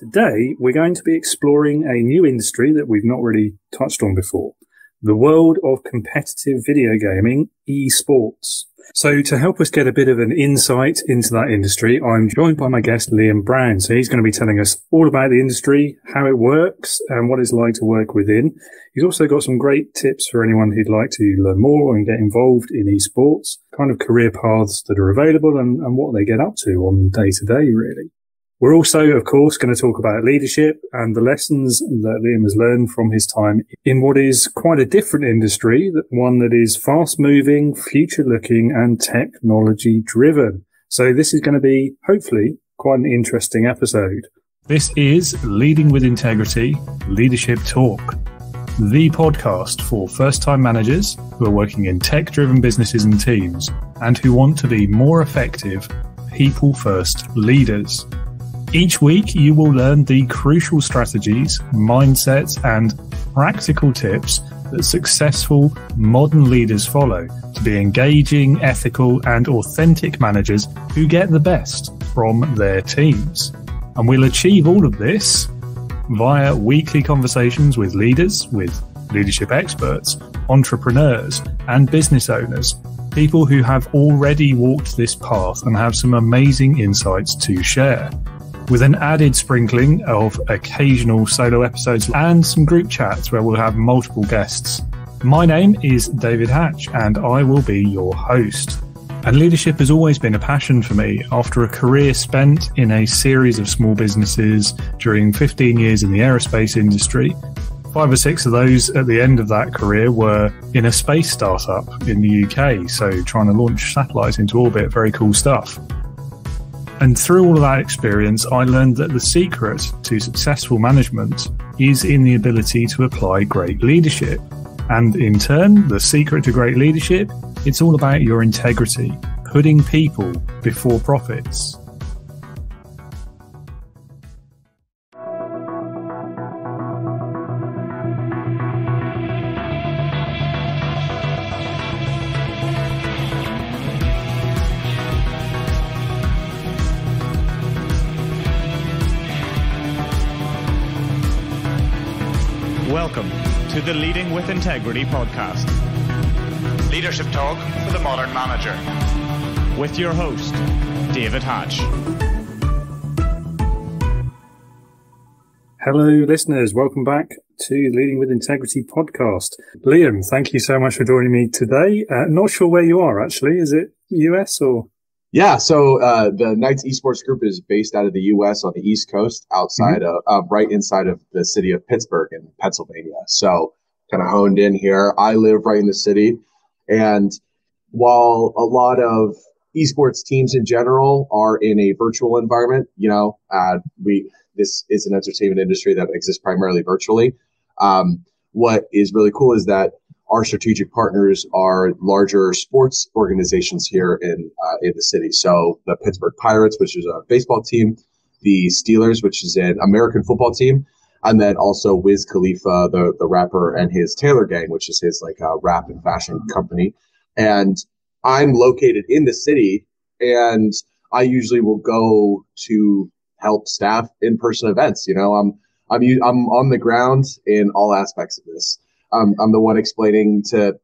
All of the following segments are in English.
Today, we're going to be exploring a new industry that we've not really touched on before, the world of competitive video gaming, esports. So to help us get a bit of an insight into that industry, I'm joined by my guest, Liam Brown. So he's going to be telling us all about the industry, how it works, and what it's like to work within. He's also got some great tips for anyone who'd like to learn more and get involved in esports, kind of career paths that are available and what they get up to on day to day, really. We're also, of course, going to talk about leadership and the lessons that Liam has learned from his time in what is quite a different industry, one that is fast-moving, future-looking, and technology-driven. So this is going to be, hopefully, quite an interesting episode. This is Leading with Integrity, Leadership Talk, the podcast for first-time managers who are working in tech-driven businesses and teams and who want to be more effective, people-first leaders. Each week, you will learn the crucial strategies, mindsets, and practical tips that successful modern leaders follow to be engaging, ethical, and authentic managers who get the best from their teams. And we'll achieve all of this via weekly conversations with leaders, with leadership experts, entrepreneurs, and business owners, people who have already walked this path and have some amazing insights to share, with an added sprinkling of occasional solo episodes and some group chats where we'll have multiple guests. My name is David Hatch and I will be your host. And leadership has always been a passion for me. After a career spent in a series of small businesses during 15 years in the aerospace industry, 5 or 6 of those at the end of that career were in a space startup in the UK. So trying to launch satellites into orbit, very cool stuff. And through all of that experience, I learned that the secret to successful management is in the ability to apply great leadership. And in turn, the secret to great leadership, it's all about your integrity, putting people before profits. Welcome to the Leading with Integrity podcast. Leadership talk for the modern manager. With your host, David Hatch. Hello, listeners. Welcome back to Leading with Integrity podcast. Liam, thank you so much for joining me today. Not sure where you are, actually. Is it US or? Yeah, so the Knights Esports Group is based out of the U.S. on the East Coast, outside of right inside of the city of Pittsburgh in Pennsylvania. So kind of honed in here. I live right in the city, and while a lot of esports teams in general are in a virtual environment, this is an entertainment industry that exists primarily virtually. What is really cool is that our strategic partners are larger sports organizations here in the city. So the Pittsburgh Pirates, which is a baseball team, the Steelers, which is an American football team, and then also Wiz Khalifa, the rapper, and his Taylor Gang, which is his rap and fashion company. And I'm located in the city, and I usually will go to help staff in-person events. I'm on the ground in all aspects of this. I'm the one explaining to,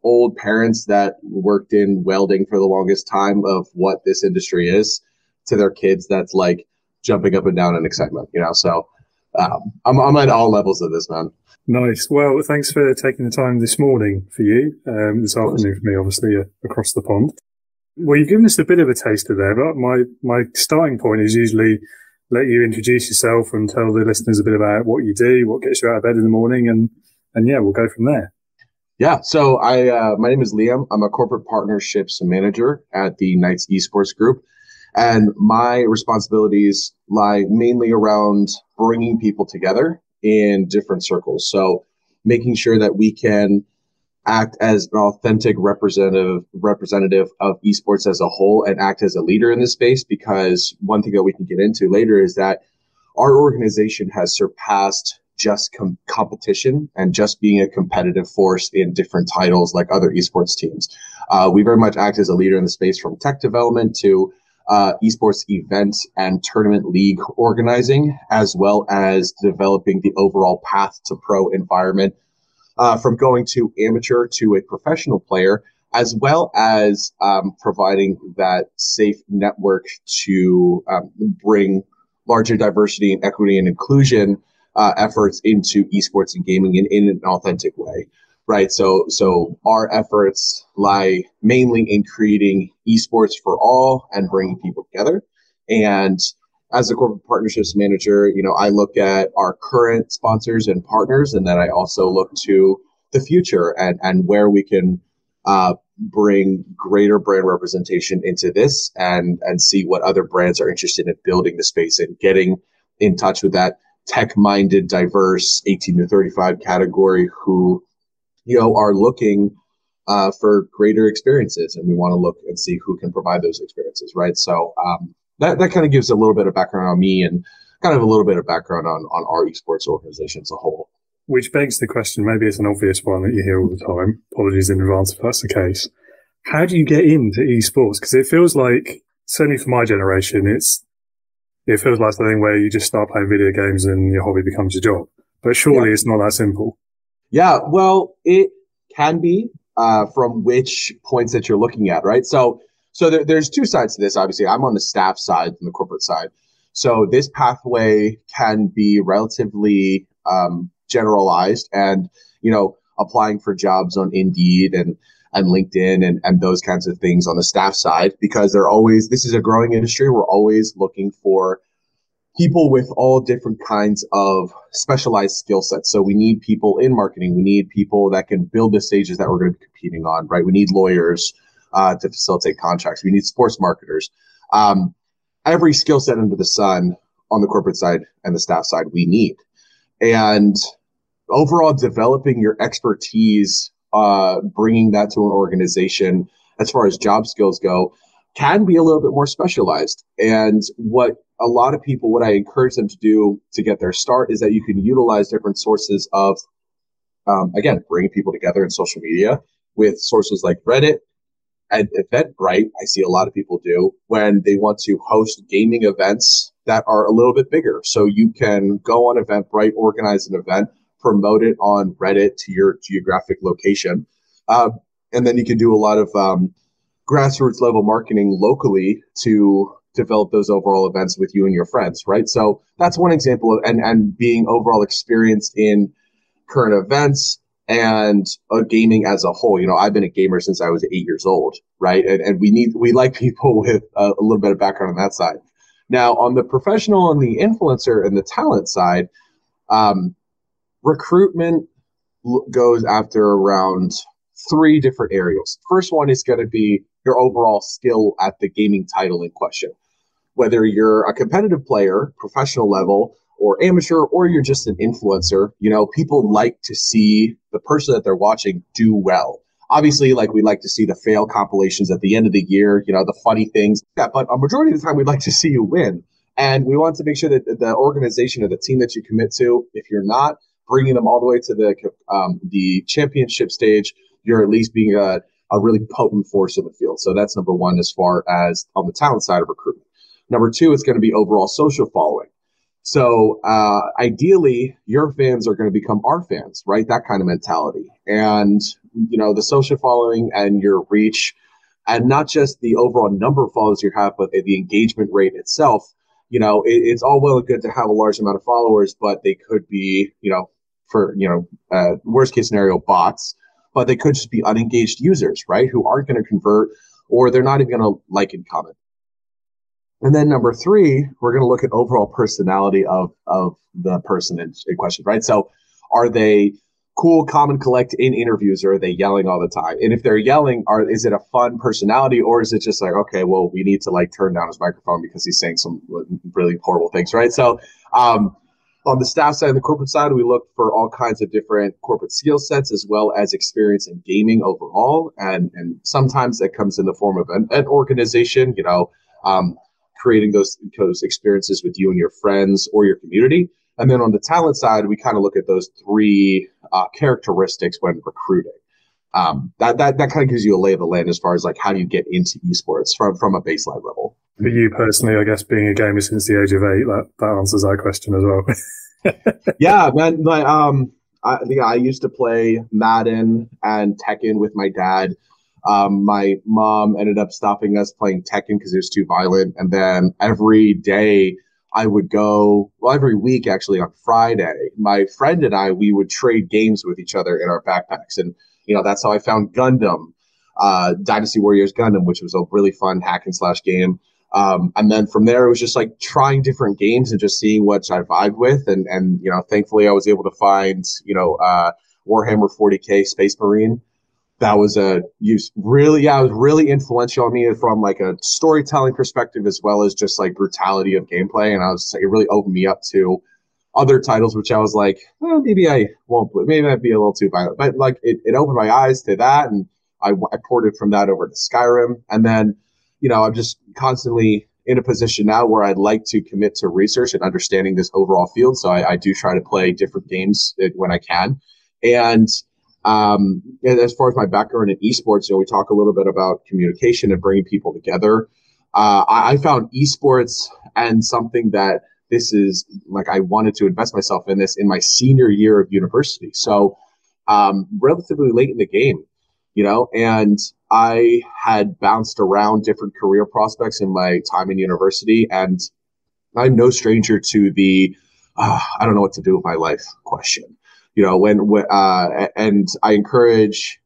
old parents that worked in welding for the longest time of what this industry is to their kids. That's like jumping up and down in excitement, So I'm at all levels of this, man. Nice. Well, thanks for taking the time this morning for you, this afternoon for me, obviously, across the pond. Well, you've given us a bit of a taster there, but my starting point is usually let you introduce yourself and tell the listeners a bit about what you do, what gets you out of bed in the morning, and yeah, we'll go from there. Yeah. So my name is Liam. I'm a corporate partnerships manager at the Knights Esports Group. And my responsibilities lie mainly around bringing people together in different circles. So making sure that we can act as an authentic representative of esports as a whole and act as a leader in this space, because one thing that we can get into later is that our organization has surpassed just competition and just being a competitive force in different titles like other esports teams. We very much act as a leader in the space, from tech development to esports event and tournament league organizing, as well as developing the overall path to pro environment, from going to amateur to a professional player, as well as providing that safe network to bring larger diversity and equity and inclusion efforts into esports and gaming in an authentic way, right? So our efforts lie mainly in creating esports for all and bringing people together. And as a corporate partnerships manager, I look at our current sponsors and partners, and then I also look to the future and where we can bring greater brand representation into this and see what other brands are interested in building the space and getting in touch with that tech-minded, diverse 18 to 35 category who, are looking for greater experiences. And we want to look and see who can provide those experiences, right? So that kind of gives a little bit of background on me and kind of a little bit of background on our esports organization as a whole. Which begs the question, maybe it's an obvious one that you hear all the time. Apologies in advance if that's the case. How do you get into esports? Because it feels like, certainly for my generation, it feels like something where you just start playing video games and your hobby becomes your job. But surely it's not that simple. Yeah, well, it can be from which points that you're looking at, right? So there's two sides to this. Obviously, I'm on the staff side and the corporate side. So this pathway can be relatively generalized, and applying for jobs on Indeed and LinkedIn and those kinds of things on the staff side, because this is a growing industry. We're always looking for people with all different kinds of specialized skill sets. So we need people in marketing. We need people that can build the stages that we're going to be competing on, right? We need lawyers to facilitate contracts. We need sports marketers. Every skill set under the sun on the corporate side and the staff side we need. And overall, developing your expertise, bringing that to an organization as far as job skills go, can be a little bit more specialized. And what I encourage them to do to get their start is that you can utilize different sources of, again, bringing people together in social media with sources like Reddit and Eventbrite. I see a lot of people do when they want to host gaming events that are a little bit bigger. So you can go on Eventbrite, organize an event, promote it on Reddit to your geographic location. And then you can do a lot of grassroots level marketing locally to develop those overall events with you and your friends, right? So that's one example of, and being overall experienced in current events and gaming as a whole. I've been a gamer since I was 8 years old, right? And we like people with a little bit of background on that side. Now, on the professional and the influencer and the talent side, recruitment goes after around 3 different areas. First one is going to be your overall skill at the gaming title in question. Whether you're a competitive player, professional level, or amateur, or you're just an influencer, people like to see the person that they're watching do well. Obviously, we like to see the fail compilations at the end of the year, the funny things. Yeah, but a majority of the time, we'd like to see you win. And we want to make sure that the organization or the team that you commit to, if you're not bringing them all the way to the championship stage, you're at least being a really potent force in the field. So that's number one as far as on the talent side of recruitment. Number two, it's going to be overall social following. So ideally, your fans are going to become our fans, right? That kind of mentality. And, the social following and your reach, and not just the overall number of followers you have, but the engagement rate itself. It's all well and good to have a large amount of followers, but they could be, worst case scenario, bots, but they could just be unengaged users, right? Who aren't going to convert, or they're not even going to like and comment. And then number 3, we're going to look at overall personality of the person in question, right? So are they cool, calm, and collect in interviews, or are they yelling all the time? And if they're yelling, is it a fun personality, or is it just like, okay, well, we need to turn down his microphone because he's saying some really horrible things, right? So on the staff side and the corporate side, we look for all kinds of different corporate skill sets as well as experience in gaming overall. And sometimes that comes in the form of an organization, creating those experiences with you and your friends or your community. And then on the talent side, we kind of look at those 3 characteristics when recruiting. That kind of gives you a lay of the land as far as how do you get into esports from a baseline level. For you personally, I guess being a gamer since the age of 8, that answers that question as well. Yeah, man. I used to play Madden and Tekken with my dad. My mom ended up stopping us playing Tekken because it was too violent. And then every day I would go, well, every week actually on Friday, my friend and we would trade games with each other in our backpacks. And, that's how I found Gundam, Dynasty Warriors Gundam, which was a really fun hack and slash game. And then from there, it was just like trying different games and just seeing what I vibed with. And thankfully I was able to find, Warhammer 40K Space Marine. That was it was really influential on me from like a storytelling perspective, as well as just like brutality of gameplay. And it really opened me up to other titles, which I was like, maybe I won't, maybe I'd be a little too violent, but like it opened my eyes to that. And I ported from that over to Skyrim. And then, I'm just constantly in a position now where I'd like to commit to research and understanding this overall field. So I do try to play different games when I can. And as far as my background in esports, we talk a little bit about communication and bringing people together. I found esports and something that this is like, I wanted to invest myself in this in my senior year of university. So relatively late in the game, and I had bounced around different career prospects in my time in university. And I'm no stranger to the, I don't know what to do with my life question. And I encourage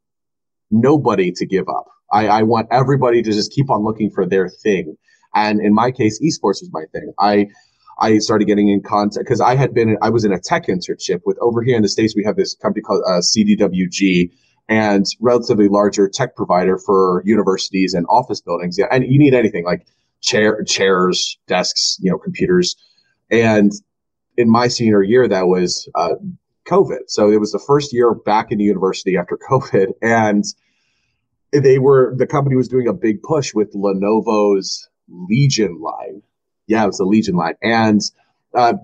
nobody to give up. I want everybody to just keep on looking for their thing. And in my case, esports was my thing. I started getting in contact because I was in a tech internship with, over here in the States, we have this company called CDWG, and relatively larger tech provider for universities and office buildings. Yeah, and you need anything like chairs, desks, computers. And in my senior year, that was COVID. So it was the first year back in the university after COVID, and the company was doing a big push with Lenovo's Legion line. Yeah, it was the Legion line. And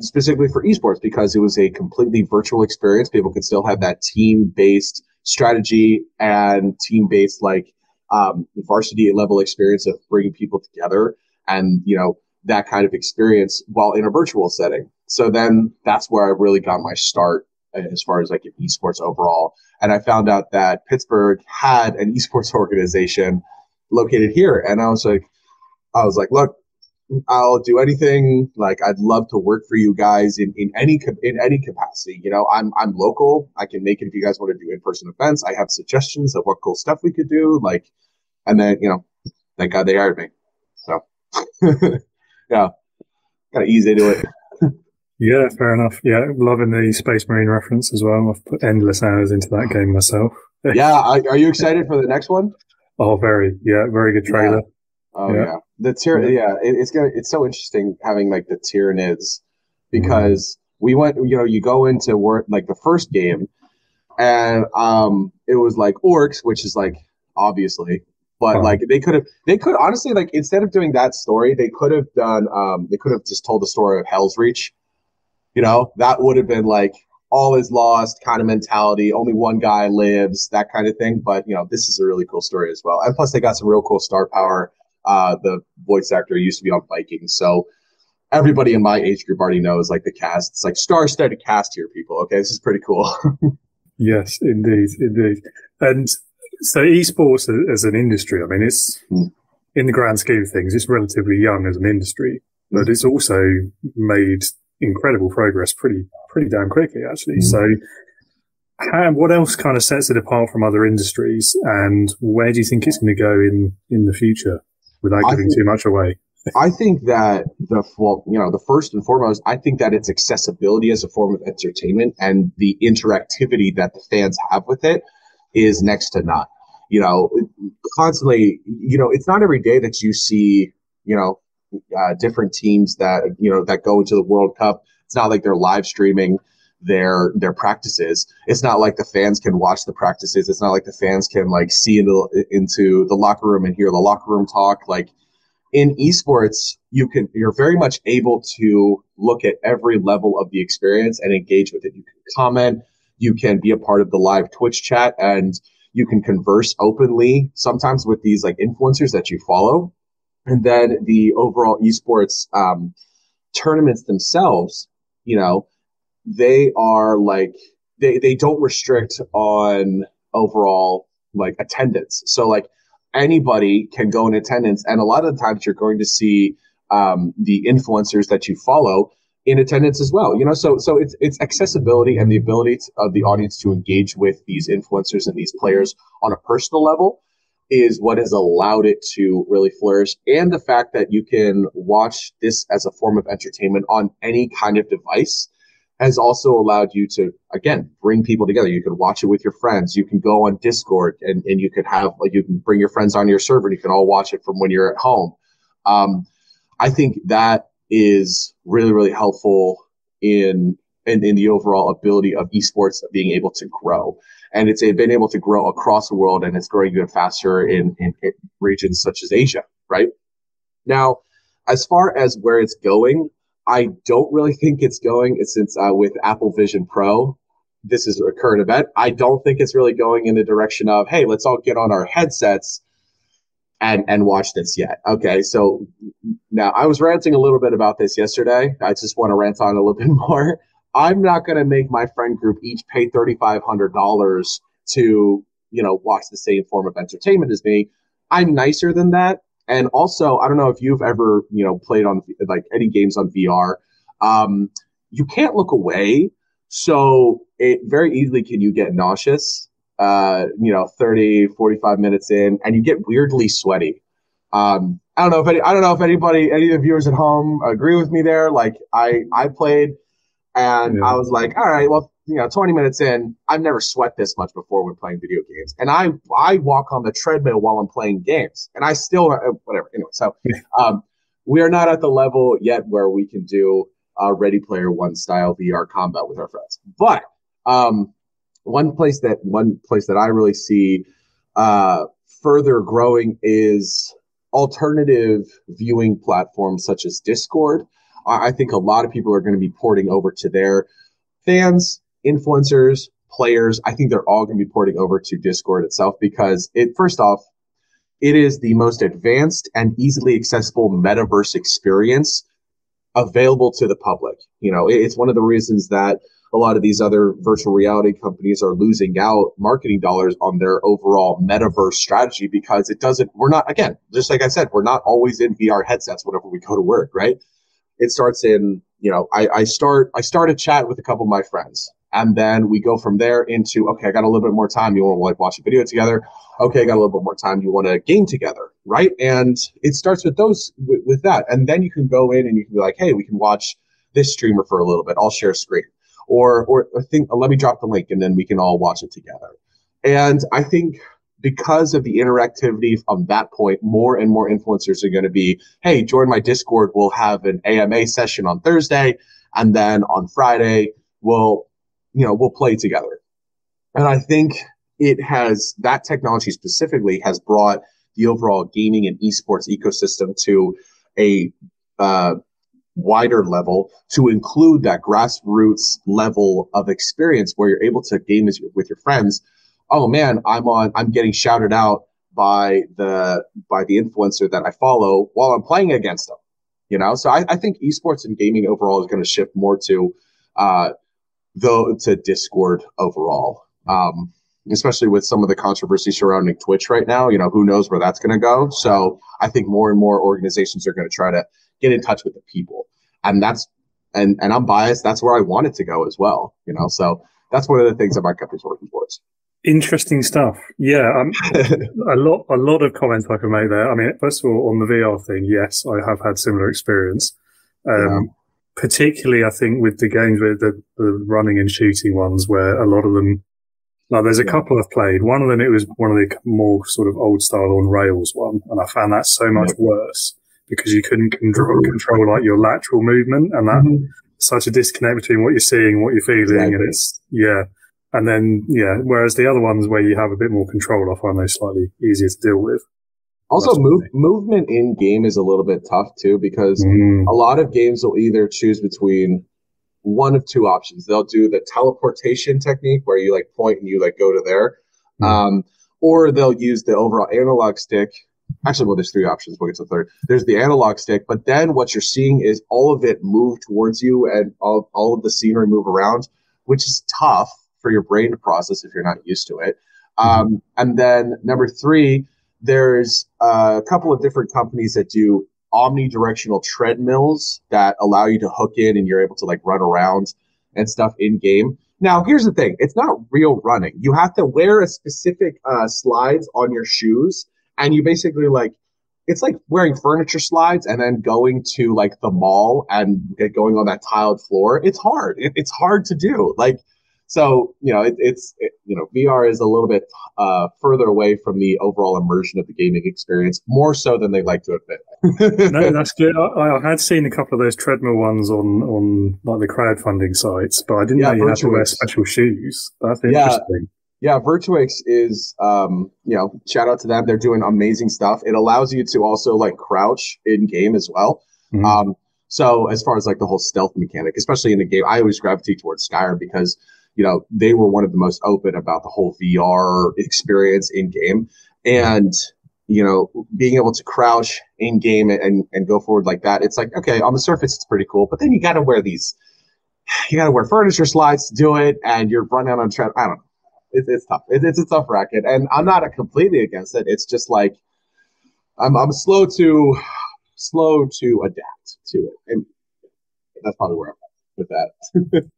specifically for esports, because it was a completely virtual experience. People could still have that team-based strategy and team-based varsity level experience of bringing people together and, that kind of experience while in a virtual setting. So then that's where I really got my start as far as like esports overall. And I found out that Pittsburgh had an esports organization located here. And I was like, look, I'll do anything. Like, I'd love to work for you guys in any capacity. I'm local. I can make it if you guys want to do in-person events. I have suggestions of what cool stuff we could do. And then, thank God they hired me. So, yeah, got to ease into it. Yeah, fair enough. Yeah, loving the Space Marine reference as well. I've put endless hours into that game myself. Yeah, are you excited for the next one? Oh, very good trailer. Yeah. Oh yeah. The it's so interesting having like the Tyranids, because we went, you go into work like the first game, and it was like orcs, which is like obviously, but like they could honestly, like, instead of doing that story, they could have just told the story of Hell's Reach. That would have been like all is lost kind of mentality. Only one guy lives, that kind of thing. But, this is a really cool story as well. And plus they got some real cool star power. The voice actor used to be on Vikings. So everybody in my age group already knows like the cast. It's like star-studded cast here, people. Okay, this is pretty cool. Yes, indeed. And so esports as an industry, I mean, it's in the grand scheme of things, it's relatively young as an industry, but it's also made incredible progress pretty damn quickly, actually. So what else kind of sets it apart from other industries, and where do you think it's going to go in the future without giving too much away? I think that the first and foremost, I think that its accessibility as a form of entertainment and the interactivity that the fans have with it is next to none. Constantly, it's not every day that you see, different teams that go into the World Cup. It's not like they're live streaming their practices. It's not like the fans can watch the practices. It's not like the fans can like see into the locker room and hear the locker room talk. Like in esports, you're very much able to look at every level of the experience and engage with it. You can comment, you can be a part of the live Twitch chat, and you can converse openly sometimes with these like influencers that you follow. And then the overall esports tournaments themselves, you know, they are like, they don't restrict on overall like attendance. So like anybody can go in attendance, and a lot of the times you're going to see the influencers that you follow in attendance as well. You know, so it's accessibility and the ability of the audience to engage with these influencers and these players on a personal level is what has allowed it to really flourish. And the fact that you can watch this as a form of entertainment on any kind of device has also allowed you to, again, bring people together. You can watch it with your friends. You can go on Discord and you can have, like, you can bring your friends on your server and you can all watch it from when you're at home. I think that is really, really helpful in the overall ability of esports being able to grow. And it's been able to grow across the world, and it's growing even faster in regions such as Asia, right? Now, as far as where it's going, I don't really think it's going, since with Apple Vision Pro, this is a current event. I don't think it's really going in the direction of, hey, let's all get on our headsets and watch this yet. Okay, so now I was ranting a little bit about this yesterday. I just want to rant on a little bit more. I'm not going to make my friend group each pay $3,500 to, you know, watch the same form of entertainment as me. I'm nicer than that. And also, I don't know if you've ever, you know, played on like any games on VR. You can't look away. So it very easily can you get nauseous, you know, 30, 45 minutes in, and you get weirdly sweaty. I don't know if any of the viewers at home agree with me there. Like I played, and I was like, all right, well, you know, 20 minutes in, I've never sweat this much before when playing video games. And I walk on the treadmill while I'm playing games, and I still, whatever. Anyway, so we are not at the level yet where we can do Ready Player One style VR combat with our friends. But one place that I really see further growing is alternative viewing platforms such as Discord. I think a lot of people are going to be porting over to their fans, influencers, players. I think they're all going to be porting over to Discord itself because first off, it is the most advanced and easily accessible metaverse experience available to the public. You know, it's one of the reasons that a lot of these other virtual reality companies are losing out marketing dollars on their overall metaverse strategy because we're not, again, just like I said, we're not always in VR headsets whenever we go to work, right? It starts in, you know, I start a chat with a couple of my friends, and then we go from there into, okay, I got a little bit more time. You want to like watch a video together? Okay, I got a little bit more time. You want to game together, right? And it starts with with that, and then you can go in and you can be like, hey, we can watch this streamer for a little bit. I'll share a screen, or let me drop the link, and then we can all watch it together. And I think, because of the interactivity from that point, more and more influencers are going to be, hey, join my Discord. We'll have an AMA session on Thursday, and then on Friday we'll play together. And I think that technology specifically has brought the overall gaming and esports ecosystem to a wider level, to include that grassroots level of experience where you're able to game with your friends. Oh man, I'm getting shouted out by the influencer that I follow while I'm playing against them. You know, so I think esports and gaming overall is going to shift more to Discord overall. Especially with some of the controversy surrounding Twitch right now, you know, who knows where that's going to go. So I think more and more organizations are going to try to get in touch with the people, and and I'm biased. That's where I want it to go as well. You know, so that's one of the things that my company's working towards. Interesting stuff. Yeah, a lot of comments I can make there. I mean, first of all, on the VR thing, yes, I have had similar experience. Particularly, I think with the games with the running and shooting ones, where a lot of them, like there's a couple I've played. One of them, it was one of the more sort of old style on rails one, and I found that so much worse because you couldn't control like your lateral movement, and that such a disconnect between what you're seeing and what you're feeling, and it's And then, whereas the other ones where you have a bit more control, I find those slightly easier to deal with. Also, movement in game is a little bit tough too, because a lot of games will either choose between one of two options. They'll do the teleportation technique where you like point and you like go to there, or they'll use the overall analog stick Actually, well, there's three options. We'll get to the third. There's the analog stick, but then what you're seeing is all of it move towards you and all of the scenery move around, which is tough for your brain to process if you're not used to it. And then number three, there's a couple of different companies that do omnidirectional treadmills that allow you to hook in and you're able to like run around and stuff in game. Now, here's the thing. It's not real running. You have to wear a specific slides on your shoes. And you basically like, it's like wearing furniture slides and then going to like the mall and going on that tiled floor. It's hard. It's hard to do. Like, so, you know, VR is a little bit further away from the overall immersion of the gaming experience, more so than they like to admit. No, that's good. I had seen a couple of those treadmill ones on like the crowdfunding sites, but I didn't know you had to wear special shoes. That's interesting. Yeah, Virtuix is, shout out to them. They're doing amazing stuff. It allows you to also like crouch in game as well. Mm-hmm. So as far as like the whole stealth mechanic, especially in the game, I always gravitate towards Skyrim because, you know, they were one of the most open about the whole VR experience in game. And, you know, being able to crouch in game and go forward like that, it's like, okay, on the surface, it's pretty cool. But then you got to wear furniture slides to do it. And you're running on a tread. I don't know. It's tough. It's a tough racket, and I'm not completely against it. It's just like I'm slow to adapt to it, and that's probably where I'm at with that.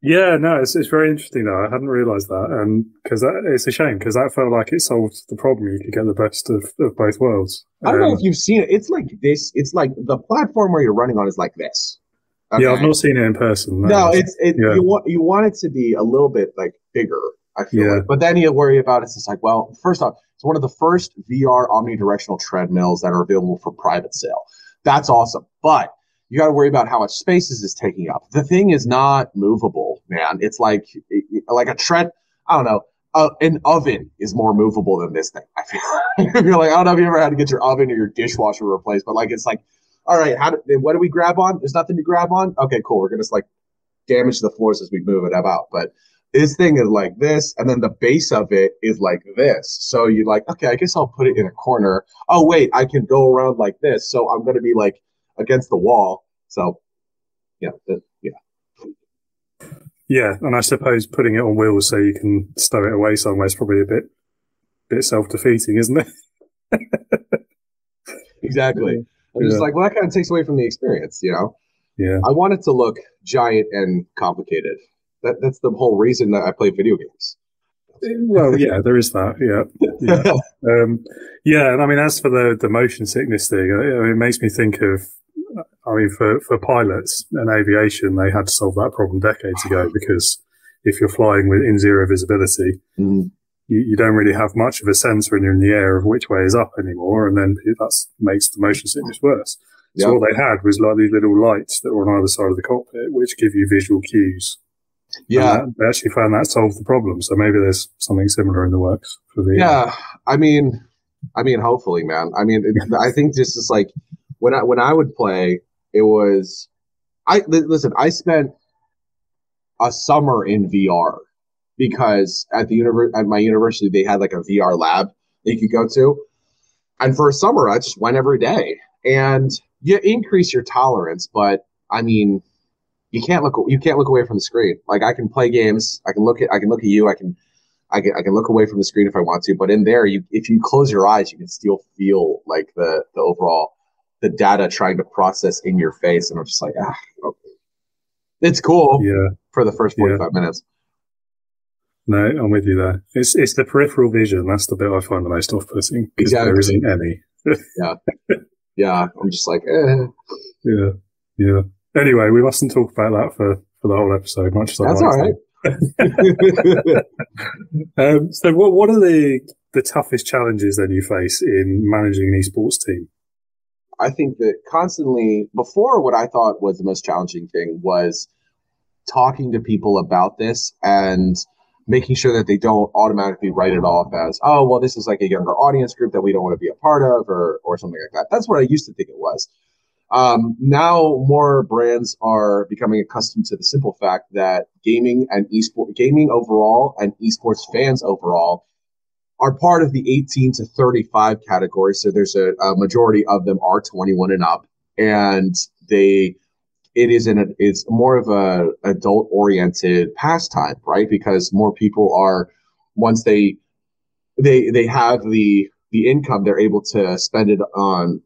Yeah, no, it's very interesting though. I hadn't realised that, because it's a shame because that felt like it solved the problem. You could get the best of both worlds. I don't know if you've seen it. It's like this. It's like the platform where you're running on is like this. Okay? Yeah, I've not seen it in person. No, you want it to be a little bit like bigger. I feel like. But then you worry about it. It's like, well, first off, it's one of the first VR omnidirectional treadmills that are available for private sale. That's awesome. But you got to worry about how much space is this taking up. The thing is not movable, man. It's like a tread. I don't know. An oven is more movable than this thing. I feel like, I don't know if you ever had to get your oven or your dishwasher replaced, but like, it's like, all right, what do we grab on? There's nothing to grab on. Okay, cool. We're going to like damage the floors as we move it about. But this thing is like this, and then the base of it is like this. So you're like, okay, I guess I'll put it in a corner. Oh, wait, I can go around like this. So I'm going to be like against the wall. So, yeah. Yeah, and I suppose putting it on wheels so you can stow it away somewhere is probably a bit self-defeating, isn't it? Exactly. I'm just like, well, that kind of takes away from the experience, you know? Yeah. I want it to look giant and complicated. That's the whole reason that I play video games. Well, yeah, there is that. Yeah. And I mean, as for the motion sickness thing, it makes me think of, I mean, for pilots and aviation, they had to solve that problem decades ago because if you're flying in zero visibility, you don't really have much of a sense when you're in the air of which way is up anymore. And then that makes the motion sickness worse. So what they had was like these little lights that were on either side of the cockpit, which give you visual cues. Yeah, they actually found that solved the problem. So maybe there's something similar in the works for VR. Yeah, I mean, hopefully, man. I mean, I think this is like when I would play, it was. I spent a summer in VR because at my university they had like a VR lab that you could go to, and for a summer I just went every day, and you increase your tolerance, but I mean. You can't look away from the screen. Like I can play games, I can look at you, I can look away from the screen if I want to, but in there if you close your eyes, you can still feel like the overall the data trying to process in your face, and I'm just like, okay. It's cool for the first 45 minutes. No, I'm with you there. It's the peripheral vision, that's the bit I find the most off-putting because there isn't any. Yeah, I'm just like, Yeah. Anyway, we mustn't talk about that for the whole episode, much as I That's all right. So what are the toughest challenges then you face in managing an esports team? I think that constantly, before what I thought was the most challenging thing was talking to people about this and making sure that they don't automatically write it off as, oh, well, this is like a younger audience group that we don't want to be a part of or something like that. That's what I used to think it was. Now more brands are becoming accustomed to the simple fact that gaming overall and esports fans overall are part of the 18 to 35 category. So there's a majority of them are 21 and up, and it's more of a adult oriented pastime, right? Because more people are, once they have the income, they're able to spend it on,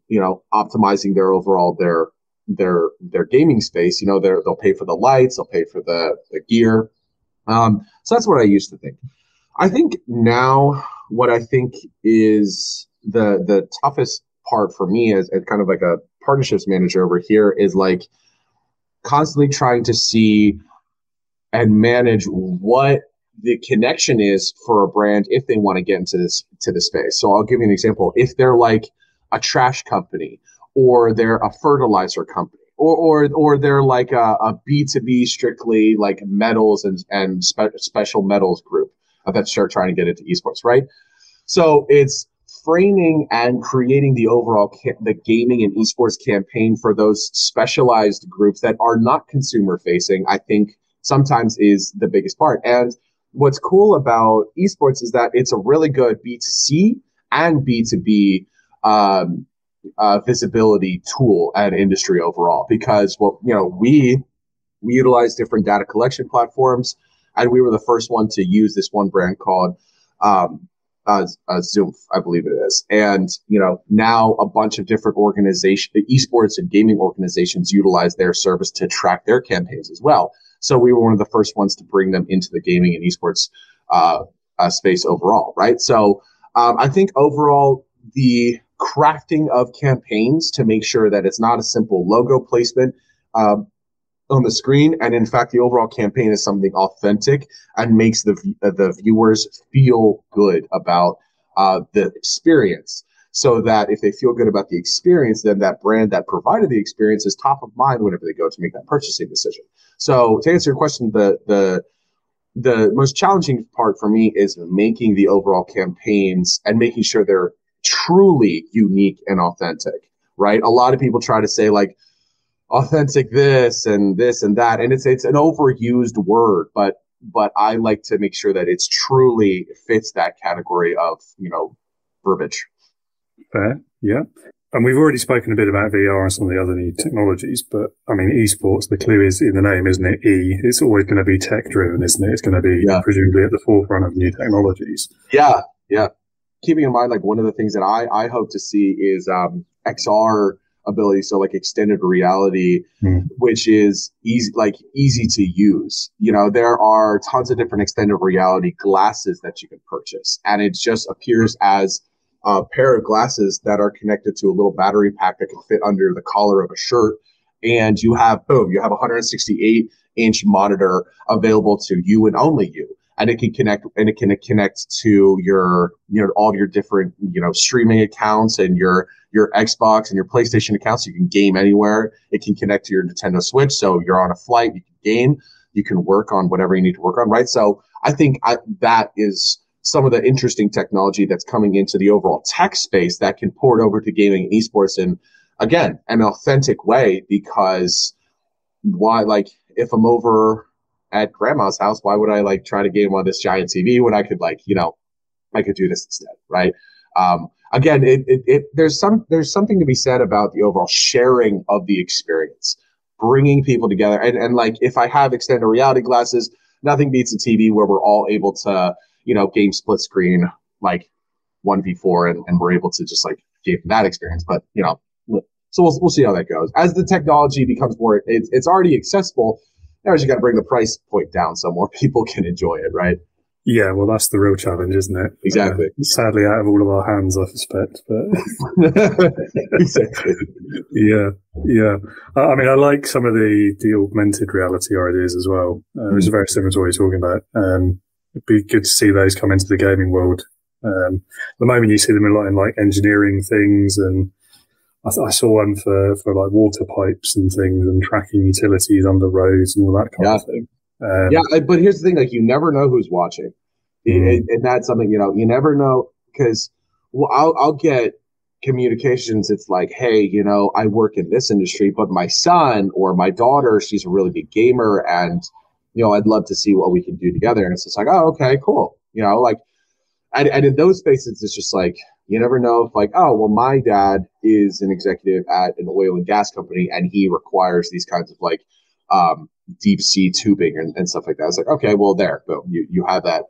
optimizing their overall their gaming space. They'll pay for the lights, they'll pay for the gear. So that's what I used to think. I think now what I think is the toughest part for me as kind of like a partnerships manager over here is like constantly trying to see and manage what the connection is for a brand if they want to get into this space. So I'll give you an example. If they're like a trash company, or they're a fertilizer company, or they're like a B2B strictly like metals and special metals group that start trying to get into esports, right? So it's framing and creating the overall the gaming and esports campaign for those specialized groups that are not consumer facing, I think sometimes is the biggest part. And what's cool about esports is that it's a really good B2C and B2B visibility tool and industry overall, because we utilize different data collection platforms, and we were the first one to use this one brand called Zoom, I believe it is. And now a bunch of different organizations, esports and gaming organizations, utilize their service to track their campaigns as well. So we were one of the first ones to bring them into the gaming and esports space overall, right? So I think overall the crafting of campaigns to make sure that it's not a simple logo placement on the screen, and in fact the overall campaign is something authentic and makes the viewers feel good about the experience, so that if they feel good about the experience, then that brand that provided the experience is top of mind whenever they go to make that purchasing decision. So to answer your question, the most challenging part for me is making the overall campaigns and making sure they're truly unique and authentic, right? A lot of people try to say like authentic this and that, and it's an overused word, but I like to make sure that it's truly fits that category of verbiage. Fair, yeah. And we've already spoken a bit about VR and some of the other new technologies, but I mean, esports, the clue is in the name, isn't it? It's always going to be tech driven, isn't it? It's going to be presumably at the forefront of new technologies. Yeah. Keeping in mind, like one of the things that I hope to see is XR ability, so like extended reality, which is easy to use. There are tons of different extended reality glasses that you can purchase, and it just appears as a pair of glasses that are connected to a little battery pack that can fit under the collar of a shirt, and you have a 168-inch monitor available to you and only you. And it can connect to your, all of your different, streaming accounts and your Xbox and your PlayStation accounts. You can game anywhere. It can connect to your Nintendo Switch. So you're on a flight, you can game, you can work on whatever you need to work on, right? So I think that is some of the interesting technology that's coming into the overall tech space that can port over to gaming and esports in, again, an authentic way, because if I'm over at grandma's house, why would I try to game on this giant TV when I could I could do this instead, right? Again, there's something to be said about the overall sharing of the experience, bringing people together, and if I have extended reality glasses, nothing beats a TV where we're all able to game split screen 1v4, and we're able to just game that experience. But so we'll see how that goes as the technology becomes more. It's already accessible. Now you got to bring the price point down so more people can enjoy it, right? Yeah, well, that's the real challenge, isn't it? Exactly. Sadly, out of all of our hands, I suspect. But exactly. Yeah. I mean, I like some of the augmented reality ideas as well. Which is very similar to what you're talking about. It'd be good to see those come into the gaming world. At the moment, you see them a lot in engineering things, and I saw one for water pipes and things, and tracking utilities under roads and all that kind of thing. But here's the thing: you never know who's watching, and that's something you never know, because I'll get communications. It's like, hey, I work in this industry, but my son or my daughter, she's a really big gamer, and I'd love to see what we can do together. And it's just like, oh, okay, cool. And in those spaces, it's just like, you never know if like, oh, well, my dad is an executive at an oil and gas company and he requires these kinds of like deep sea tubing and stuff like that. It's like, okay, well, there, boom, you have that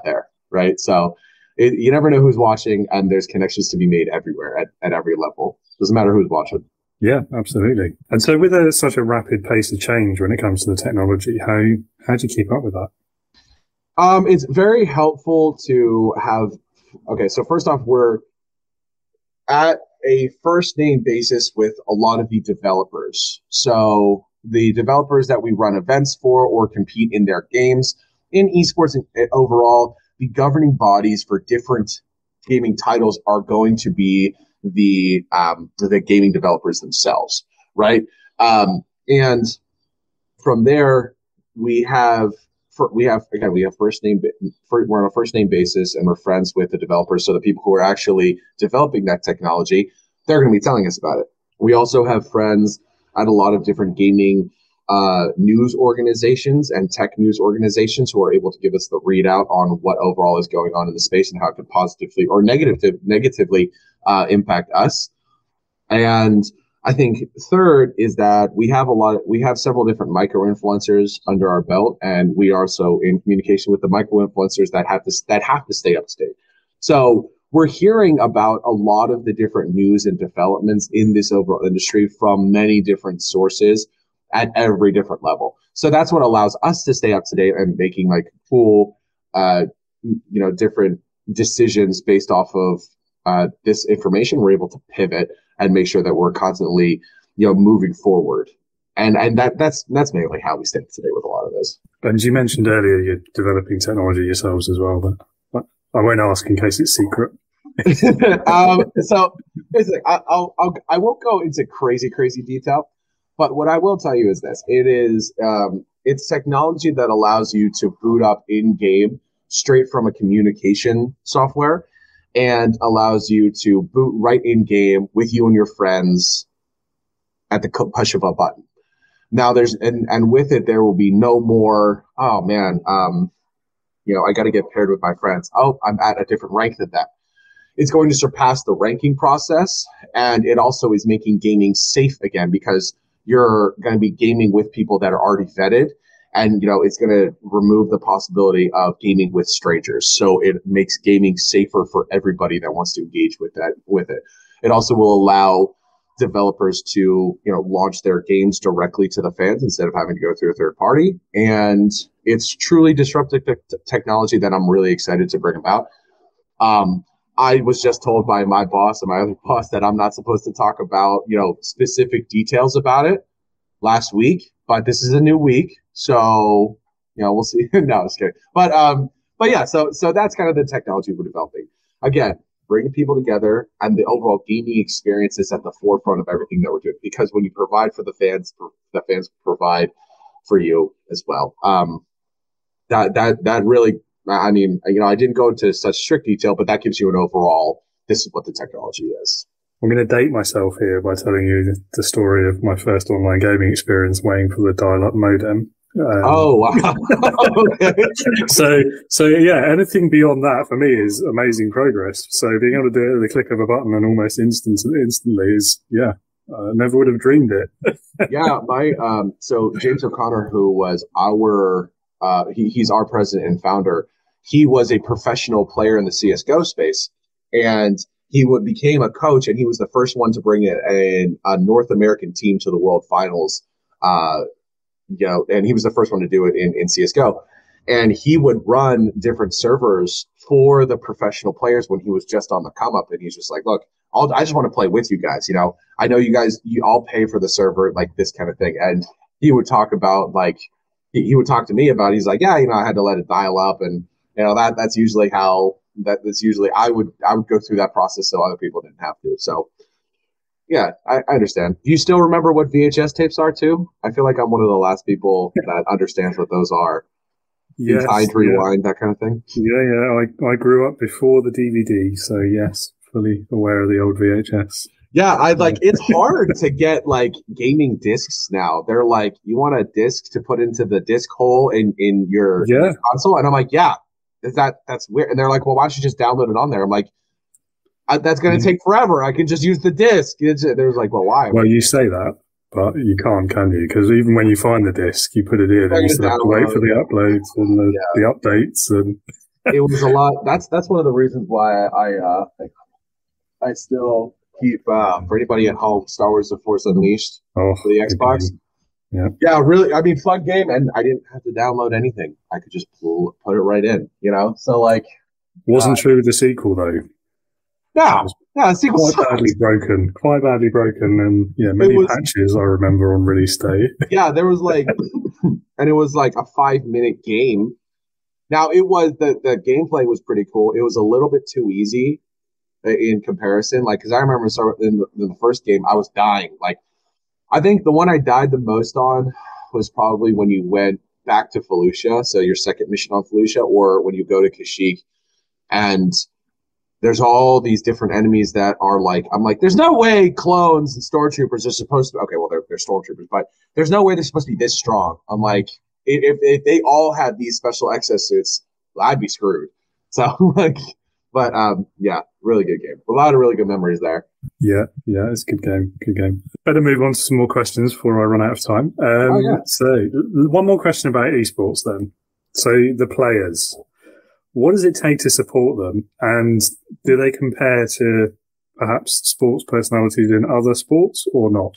there, right? So you never know who's watching, and there's connections to be made everywhere at every level. Doesn't matter who's watching. Yeah, absolutely. And so with such a rapid pace of change when it comes to the technology, how do you keep up with that? It's very helpful to have, okay, so first off, we're at a first name basis with a lot of the developers. So the developers that we run events for or compete in their games, in esports overall, the governing bodies for different gaming titles are going to be the gaming developers themselves, right? And from there, we have first name. We're on a first name basis, and we're friends with the developers. So the people who are actually developing that technology, they're going to be telling us about it. We also have friends at a lot of different gaming news organizations and tech news organizations who are able to give us the readout on what overall is going on in the space and how it could positively or negatively impact us. And I think third is that we have several different micro influencers under our belt, and we are also in communication with the micro influencers that have to stay up to date. So we're hearing about a lot of the different news and developments in this overall industry from many different sources at every different level. So that's what allows us to stay up to date and making like cool, different decisions based off of this information. We're able to pivot and make sure that we're constantly, moving forward. And that's mainly how we stay up to date with a lot of this. And you mentioned earlier you're developing technology yourselves as well, but I won't ask in case it's secret. So basically, I won't go into crazy detail, but what I will tell you is this: it's technology that allows you to boot up in game straight from a communication software, and allows you to boot right in game with you and your friends at the push of a button. Now and with it there will be no more, oh man, I got to get paired with my friends. Oh, I'm at a different rank than that. It's going to surpass the ranking process, and it also is making gaming safe again because you're going to be gaming with people that are already vetted, and it's going to remove the possibility of gaming with strangers. So it makes gaming safer for everybody that wants to engage with it. It also will allow developers to launch their games directly to the fans instead of having to go through a third party. And it's truly disruptive technology that I'm really excited to bring about. I was just told by my boss and my other boss that I'm not supposed to talk about, specific details about it last week, but this is a new week. So, we'll see. No, just kidding. But yeah, so that's kind of the technology we're developing. Again, bringing people together, and the overall gaming experience is at the forefront of everything that we're doing, because when you provide for the fans provide for you as well. That really, I mean, I didn't go into such strict detail, but that gives you an overall, this is what the technology is. I'm going to date myself here by telling you the story of my first online gaming experience waiting for the dial-up modem. Oh, wow. Okay. So yeah, anything beyond that for me is amazing progress. So being able to do it at the click of a button and almost instantly is, I never would have dreamed it. Yeah, so James O'Connor, who was he's our president and founder. He was a professional player in the CSGO space, and he became a coach, and he was the first one to bring a North American team to the World Finals. And he was the first one to do it in CSGO. And he would run different servers for the professional players when he was just on the come up. And he's just like, look, I just want to play with you guys. I know you guys, you all pay for the server, like this kind of thing. And he would talk about he would talk to me about, he's like, I had to let it dial up. And, that's usually I would go through that process so other people didn't have to. So yeah, I understand. Do you still remember what VHS tapes are too? I feel like I'm one of the last people that understands what those are. Yes, Tide Rewind, that kind of thing. Yeah. I grew up before the DVD, so yes, fully aware of the old VHS. Yeah, it's hard to get gaming discs now. They're like, you want a disc to put into the disc hole in your console? And I'm like, yeah, that's weird. And they're like, well, why don't you just download it on there? I'm like, that's going to take forever. I can just use the disc. There's like, well, why? Well, you say that, but you can't, can you? Because even when you find the disc, you put it in and you still have to wait for the uploads and the updates. And it was a lot. That's one of the reasons why I still keep, for anybody at home, Star Wars The Force Unleashed for the Xbox. Yeah, really. I mean, fun game, and I didn't have to download anything. I could just put it right in, So, like... Wasn't true with the sequel, though. No, the sequel quite badly broken, and many patches I remember on release day. Yeah, there was like... and it was like a 5-minute game. Now, it was... The gameplay was pretty cool. It was a little bit too easy in comparison. Like, because I remember in the first game, I was dying. Like, I think the one I died the most on was probably when you went back to Felucia, so your second mission on Felucia, or when you go to Kashyyyk, and there's all these different enemies that are like, I'm like, there's no way clones and stormtroopers are supposed to, okay, well, they're stormtroopers, but there's no way they're supposed to be this strong. I'm like, if they all had these special exosuits, I'd be screwed. So, like, but yeah, really good game. A lot of really good memories there. Yeah, it's a good game. Better move on to some more questions before I run out of time. So, one more question about esports then. So, the players, what does it take to support them? And do they compare to perhaps sports personalities in other sports or not?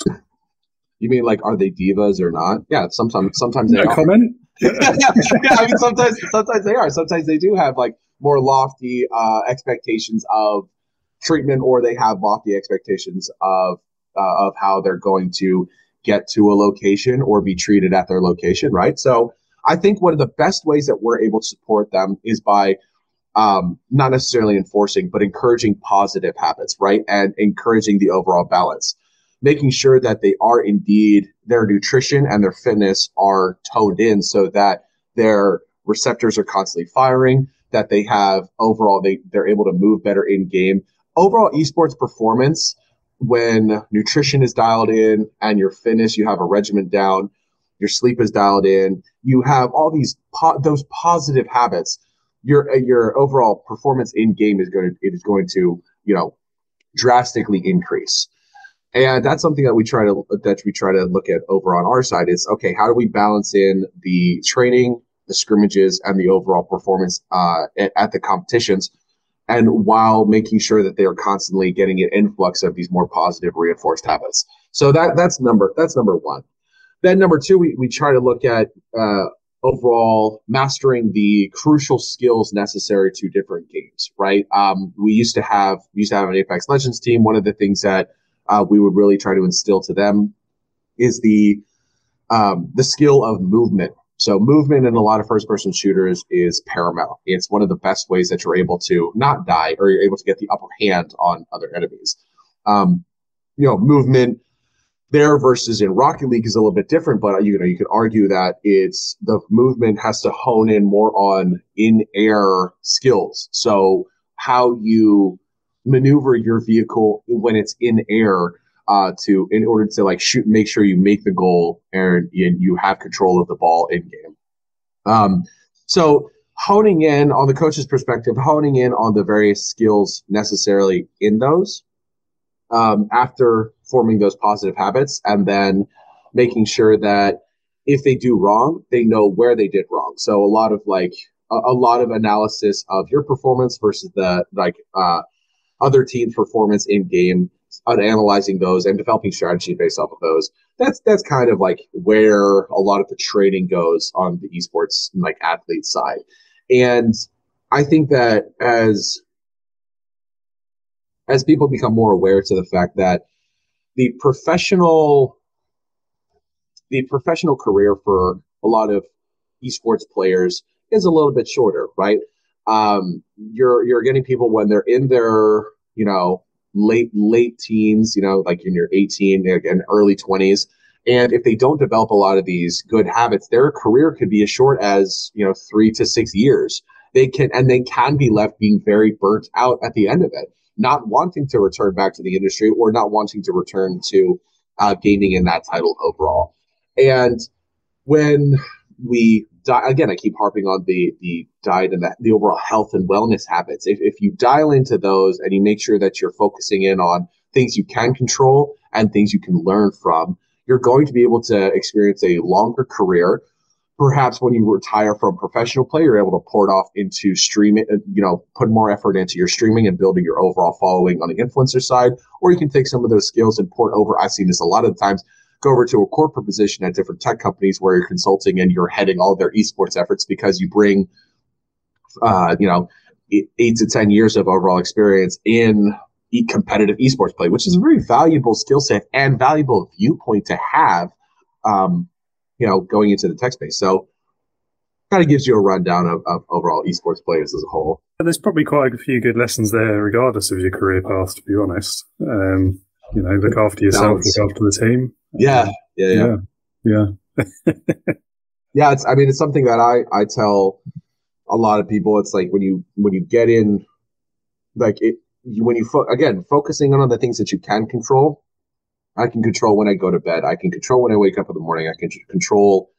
You mean like, are they divas or not? Yeah, sometimes they are. No comment? Yeah, I mean, sometimes they are. Sometimes they do have like more lofty expectations of treatment, or they have lofty expectations of how they're going to get to a location or be treated at their location, right? So I think one of the best ways that we're able to support them is by not necessarily enforcing, but encouraging positive habits, right? And encouraging the overall balance, making sure that they are indeed, their nutrition and their fitness are toned in so that their receptors are constantly firing, that they have overall, they're able to move better in game. Overall esports performance, when nutrition is dialed in and your fitness, you have a regimen down, your sleep is dialed in, you have all these those positive habits, your overall performance in game is going to drastically increase. And that's something that we try to look at over on our side is, okay, how do we balance in the training, the scrimmages, and the overall performance at the competitions, and while making sure that they are constantly getting an influx of these more positive reinforced habits. So that's number one. Then number two, we try to look at overall mastering the crucial skills necessary to different games, right? We used to have an Apex Legends team. One of the things that we would really try to instill to them is the skill of movement. So movement in a lot of first-person shooters is paramount. It's one of the best ways that you're able to not die, or you're able to get the upper hand on other enemies. Movement there versus in Rocket League is a little bit different, but you could argue that it's the movement has to hone in more on in-air skills. So how you maneuver your vehicle when it's in air in order to like shoot, make sure you make the goal and you have control of the ball in game. So honing in on the coach's perspective, honing in on the various skills necessarily in those after forming those positive habits, and then making sure that if they do wrong, they know where they did wrong. So a lot of analysis of your performance versus the other team's performance in game, analyzing those and developing strategy based off of those. That's kind of like where a lot of the training goes on the esports like athlete side. And I think that as people become more aware to the fact that the professional career for a lot of esports players is a little bit shorter, right? You're getting people when they're in their, late teens, like in your 18 and early 20s. And if they don't develop a lot of these good habits, their career could be as short as, 3 to 6 years. They can be left being very burnt out at the end of it, not wanting to return back to the industry or not wanting to return to gaming in that title overall. And when again, I keep harping on the diet and the overall health and wellness habits. If you dial into those and you make sure that you're focusing in on things you can control and things you can learn from, you're going to be able to experience a longer career. Perhaps when you retire from professional play, you're able to pour it off into streaming, put more effort into your streaming and building your overall following on the influencer side. Or you can take some of those skills and port over. I've seen this a lot of the times. Go over to a corporate position at different tech companies where you're consulting and you're heading all of their esports efforts because you bring, 8 to 10 years of overall experience in competitive esports play, which is a very valuable skill set and valuable viewpoint to have. Going into the tech space. So kind of gives you a rundown of overall esports players as a whole. There's probably quite a few good lessons there, regardless of your career path, to be honest. Look after yourself, look after the team. Yeah. Yeah. Yeah, it's something that I tell a lot of people. It's like when you get in, focusing on the things that you can control. I can control when I go to bed. I can control when I wake up in the morning. I can control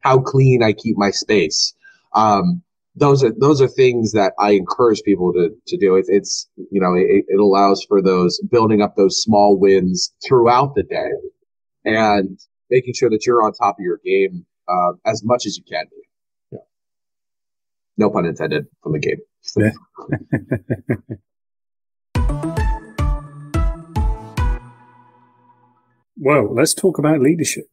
how clean I keep my space. Those are things that I encourage people to do. It allows for those building up those small wins throughout the day and making sure that you're on top of your game as much as you can be. Yeah. No pun intended from the game. Yeah. Well, let's talk about leadership.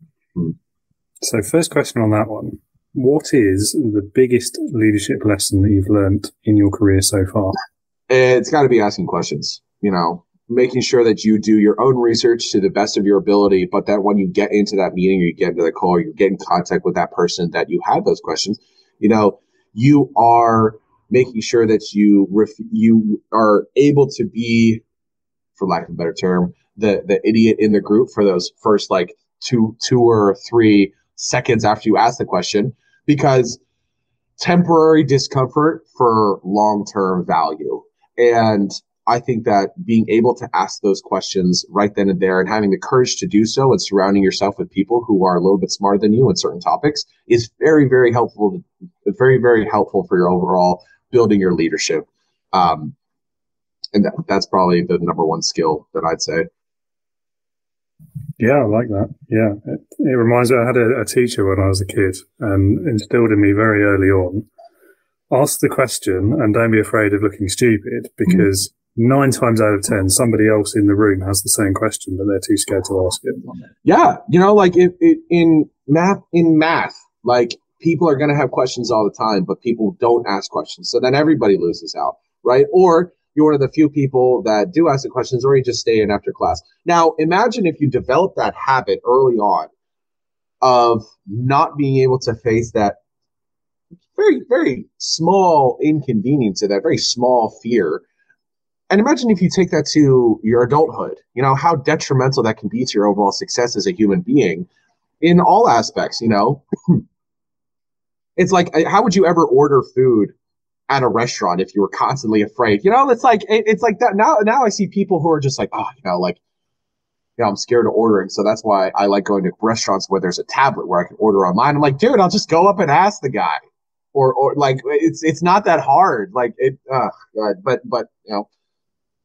So first question on that one. What is the biggest leadership lesson that you've learned in your career so far? It's got to be asking questions, making sure that you do your own research to the best of your ability, but that when you get into that meeting or you get into the call, or you get in contact with that person that you have those questions, you are making sure that you are able to be, for lack of a better term, the idiot in the group for those first two or 3 seconds after you ask the question, because temporary discomfort for long-term value. And I think that being able to ask those questions right then and there and having the courage to do so and surrounding yourself with people who are a little bit smarter than you in certain topics is very, very helpful. Very, very helpful for your overall building your leadership. And that's probably the number one skill that I'd say. Yeah, I like that. Yeah. It reminds me, I had a teacher when I was a kid and instilled in me very early on, ask the question and don't be afraid of looking stupid, because 9 times out of 10, somebody else in the room has the same question, but they're too scared to ask it. Yeah. In math, people are going to have questions all the time, but people don't ask questions. So then everybody loses out, right? Or you're one of the few people that do ask the questions, or you just stay in after class. Now, imagine if you develop that habit early on of not being able to face that very, very small inconvenience or that very small fear. And imagine if you take that to your adulthood, how detrimental that can be to your overall success as a human being in all aspects, It's like, how would you ever order food at a restaurant if you were constantly afraid? It's like that. Now I see people who are just like, I'm scared of ordering. So that's why I like going to restaurants where there's a tablet where I can order online. I'm like, dude, I'll just go up and ask the guy. Or it's not that hard. But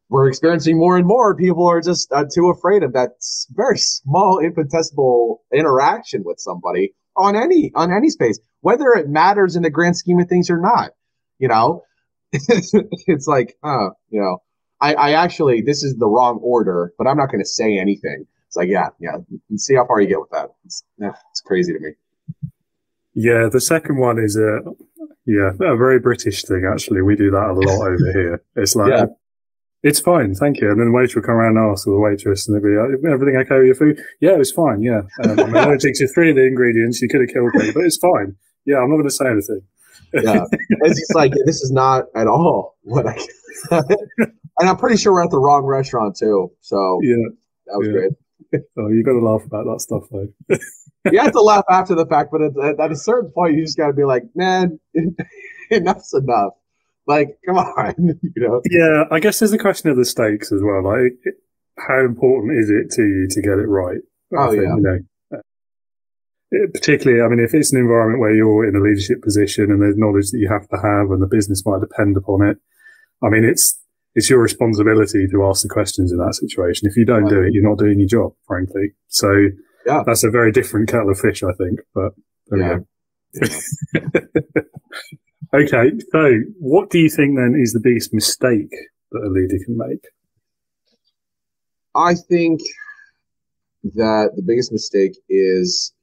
we're experiencing more and more people are just too afraid of that very small, infinitesimal interaction with somebody on any space, whether it matters in the grand scheme of things or not. It's like, I actually, this is the wrong order, but I'm not going to say anything. It's like, yeah. And see how far you get with that. It's crazy to me. Yeah, the second one is a very British thing, actually. We do that a lot over here. It's like, It's fine, thank you. And then the waiter will come around and ask, or the waitress, and they'll be like, everything okay with your food? Yeah, it was fine, yeah. I'm allergic to 3 of the ingredients. You could have killed me, but it's fine. Yeah, I'm not going to say anything. Yeah, it's just like, this is not at all what I and I'm pretty sure we're at the wrong restaurant too. So yeah, that was great. Oh, you got to laugh about that stuff though. You have to laugh after the fact, but at a certain point, you just got to be like, man, enough's enough. Like, come on, Yeah, I guess there's a question of the stakes as well. Like, how important is it to you to get it right? Particularly, I mean, if it's an environment where you're in a leadership position and there's knowledge that you have to have and the business might depend upon it, I mean, it's your responsibility to ask the questions in that situation. If you don't do it, you're not doing your job, frankly. So that's a very different kettle of fish, I think. But there we go. Okay, so what do you think then is the biggest mistake that a leader can make? I think that the biggest mistake is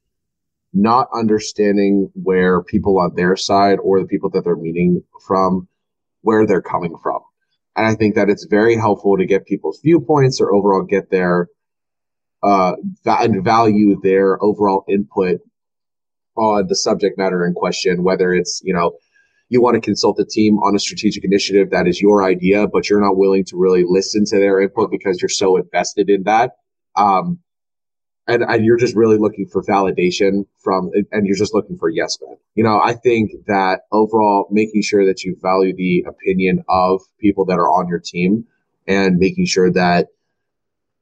not understanding where people on their side or the people that they're meeting from, where they're coming from. And I think that it's very helpful to get people's viewpoints or overall get their and value their overall input on the subject matter in question, whether it's, you want to consult a team on a strategic initiative that is your idea, but you're not willing to really listen to their input because you're so invested in that. And you're just really looking for validation and you're just looking for yes men. I think that overall making sure that you value the opinion of people that are on your team and making sure that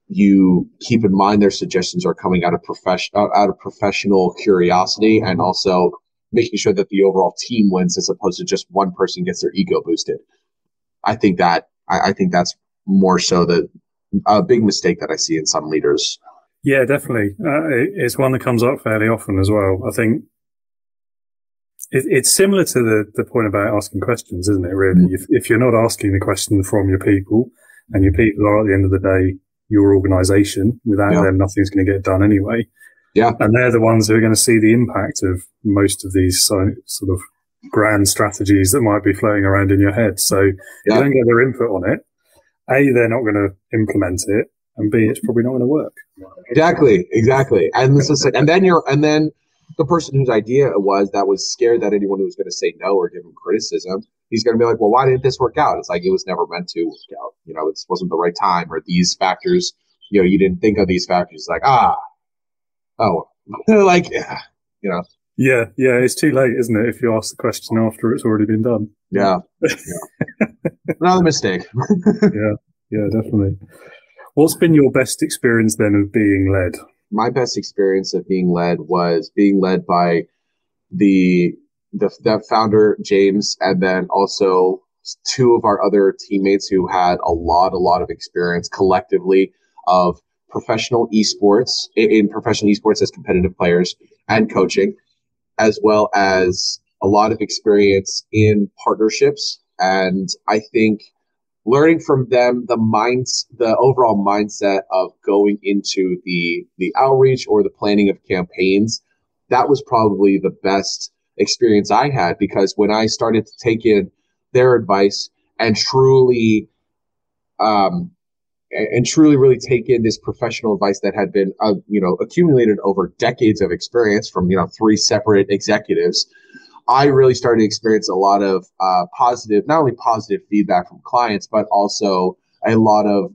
you keep in mind their suggestions are coming out of professional curiosity, and also making sure that the overall team wins as opposed to just one person gets their ego boosted. I think that's more so a big mistake that I see in some leaders. Yeah, definitely. It's one that comes up fairly often as well. I think it's similar to the point about asking questions, isn't it, really? If you're not asking the question from your people, and your people are at the end of the day your organization, without them, nothing's going to get done anyway. Yeah. And they're the ones who are going to see the impact of most of these sort of grand strategies that might be floating around in your head. So if you don't get their input on it, A, they're not going to implement it, and B, it's probably not going to work. Exactly. And this is and then the person whose idea it was that was scared that anyone who was going to say no or give him criticism, he's going to be like, well, why didn't this work out? It's like, it was never meant to work out. It wasn't the right time, or these factors, you didn't think of these factors. It's like, Yeah, it's too late, isn't it? If you ask the question after it's already been done. Yeah. Another mistake. Yeah, definitely. What's been your best experience then of being led? My best experience of being led was being led by that founder, James, and then also two of our other teammates who had a lot of experience collectively of professional esports, in professional esports as competitive players and coaching, as well as a lot of experience in partnerships. And I think learning from them the overall mindset of going into the outreach or the planning of campaigns, that was probably the best experience I had, because when I started to take in their advice and truly really take in this professional advice that had been accumulated over decades of experience from three separate executives, I really started to experience a lot of not only positive feedback from clients, but also a lot of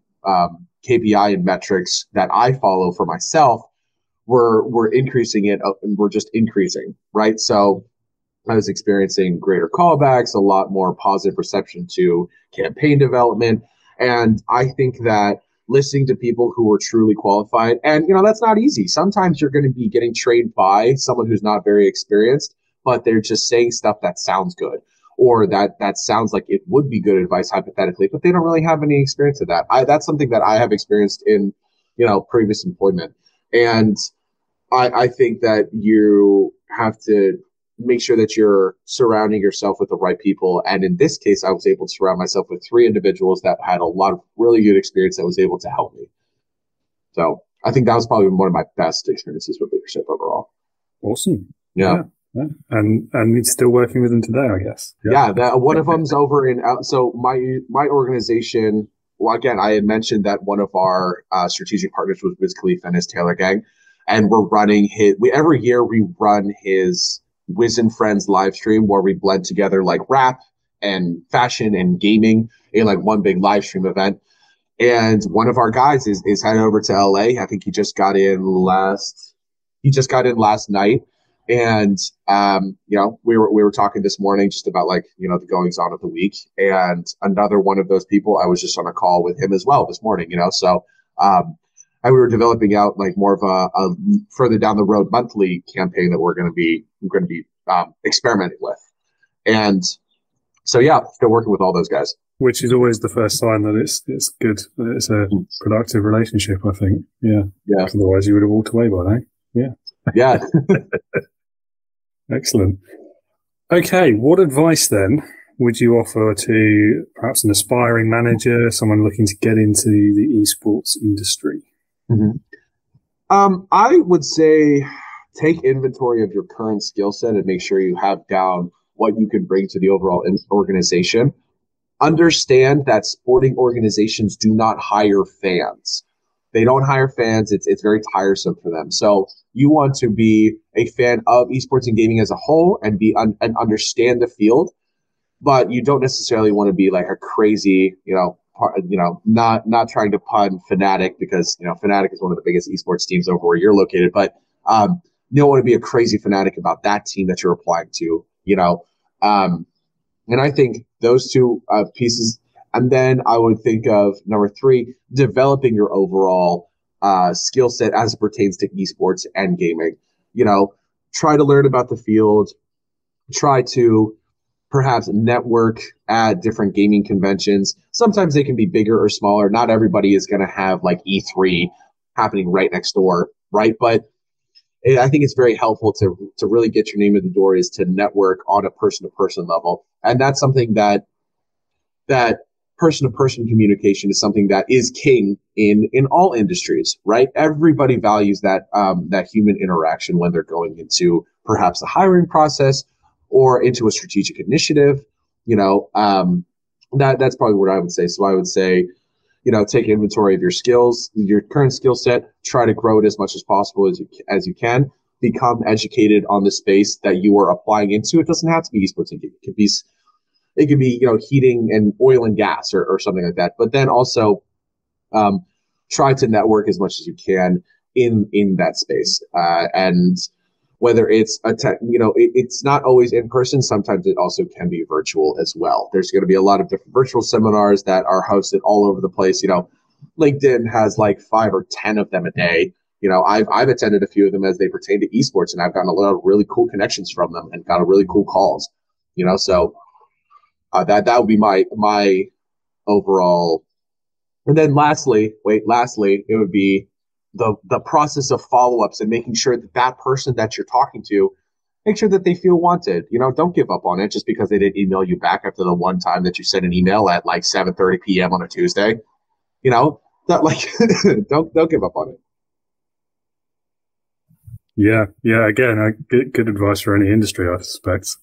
KPI and metrics that I follow for myself were increasing it, and we're just increasing, right? So I was experiencing greater callbacks, a lot more positive reception to campaign development. And I think that listening to people who are truly qualified, and that's not easy. Sometimes you're going to be getting trained by someone who's not very experienced, but they're just saying stuff that sounds good, or that sounds like it would be good advice hypothetically, but they don't really have any experience of that. That's something that I have experienced in, previous employment. And I think that you have to make sure that you're surrounding yourself with the right people. And in this case, I was able to surround myself with three individuals that had a lot of really good experience that was able to help me. So I think that was probably one of my best experiences with leadership overall. Awesome. Yeah. And it's still working with them today, I guess. Yeah, one of them's over in. So my organization. Well, again, I had mentioned that one of our strategic partners was Wiz Khalifa and his Taylor Gang, and we're running every year we run his Wiz and Friends live stream where we blend together like rap and fashion and gaming in like one big live stream event. And one of our guys is heading over to LA. I think he just got in last night. And, we were talking this morning just about the goings on of the week, and another one of those people, I was just on a call with him as well this morning, so, and we were developing out like more of a further down the road monthly campaign that we're going to be experimenting with. And so, yeah, still working with all those guys. Which is always the first sign that it's good, that it's a productive relationship, I think. Yeah. Yeah. Otherwise, you would have walked away by now. Yeah. Yeah. Excellent. Okay. What advice then would you offer to perhaps an aspiring manager, someone looking to get into the esports industry? I would say take inventory of your current skill set and make sure you have down what you can bring to the overall organization. Understand that sporting organizations do not hire fans. They don't hire fans. It's very tiresome for them. So you want to be a fan of esports and gaming as a whole and and understand the field, but you don't necessarily want to be like a crazy, not trying to pun Fnatic, because Fnatic is one of the biggest esports teams over where you're located, but you don't want to be a crazy fanatic about that team that you're applying to, and I think those two pieces. And then I would think of number 3, developing your overall skill set as it pertains to esports and gaming. Try to learn about the field, try to perhaps network at different gaming conventions. Sometimes they can be bigger or smaller. Not everybody is going to have like E3 happening right next door, right? But I think it's very helpful to really get your name in the door, is to network on a person-to-person level. And that's something that person-to-person communication is something that is king in all industries, right? Everybody values that human interaction when they're going into perhaps the hiring process or into a strategic initiative. That's probably what I would say. So I would say, take inventory of your skills, your current skill set, try to grow it as much as possible as you can. Become educated on the space that you are applying into. It doesn't have to be esports and gaming. It could be heating and oil and gas or something like that. But then also try to network as much as you can in that space. And whether it's it's not always in person. Sometimes it also can be virtual as well. There's going to be a lot of different virtual seminars that are hosted all over the place. LinkedIn has like 5 or 10 of them a day. I've attended a few of them as they pertain to esports, and I've gotten a lot of really cool connections from them and got a really cool calls. So that would be my overall. And then lastly, it would be the process of follow-ups and making sure that person that you're talking to, make sure that they feel wanted. Don't give up on it just because they didn't email you back after the one time that you sent an email at like 7:30 p.m. on a Tuesday. That don't give up on it. Yeah. Again, good advice for any industry, I suspect.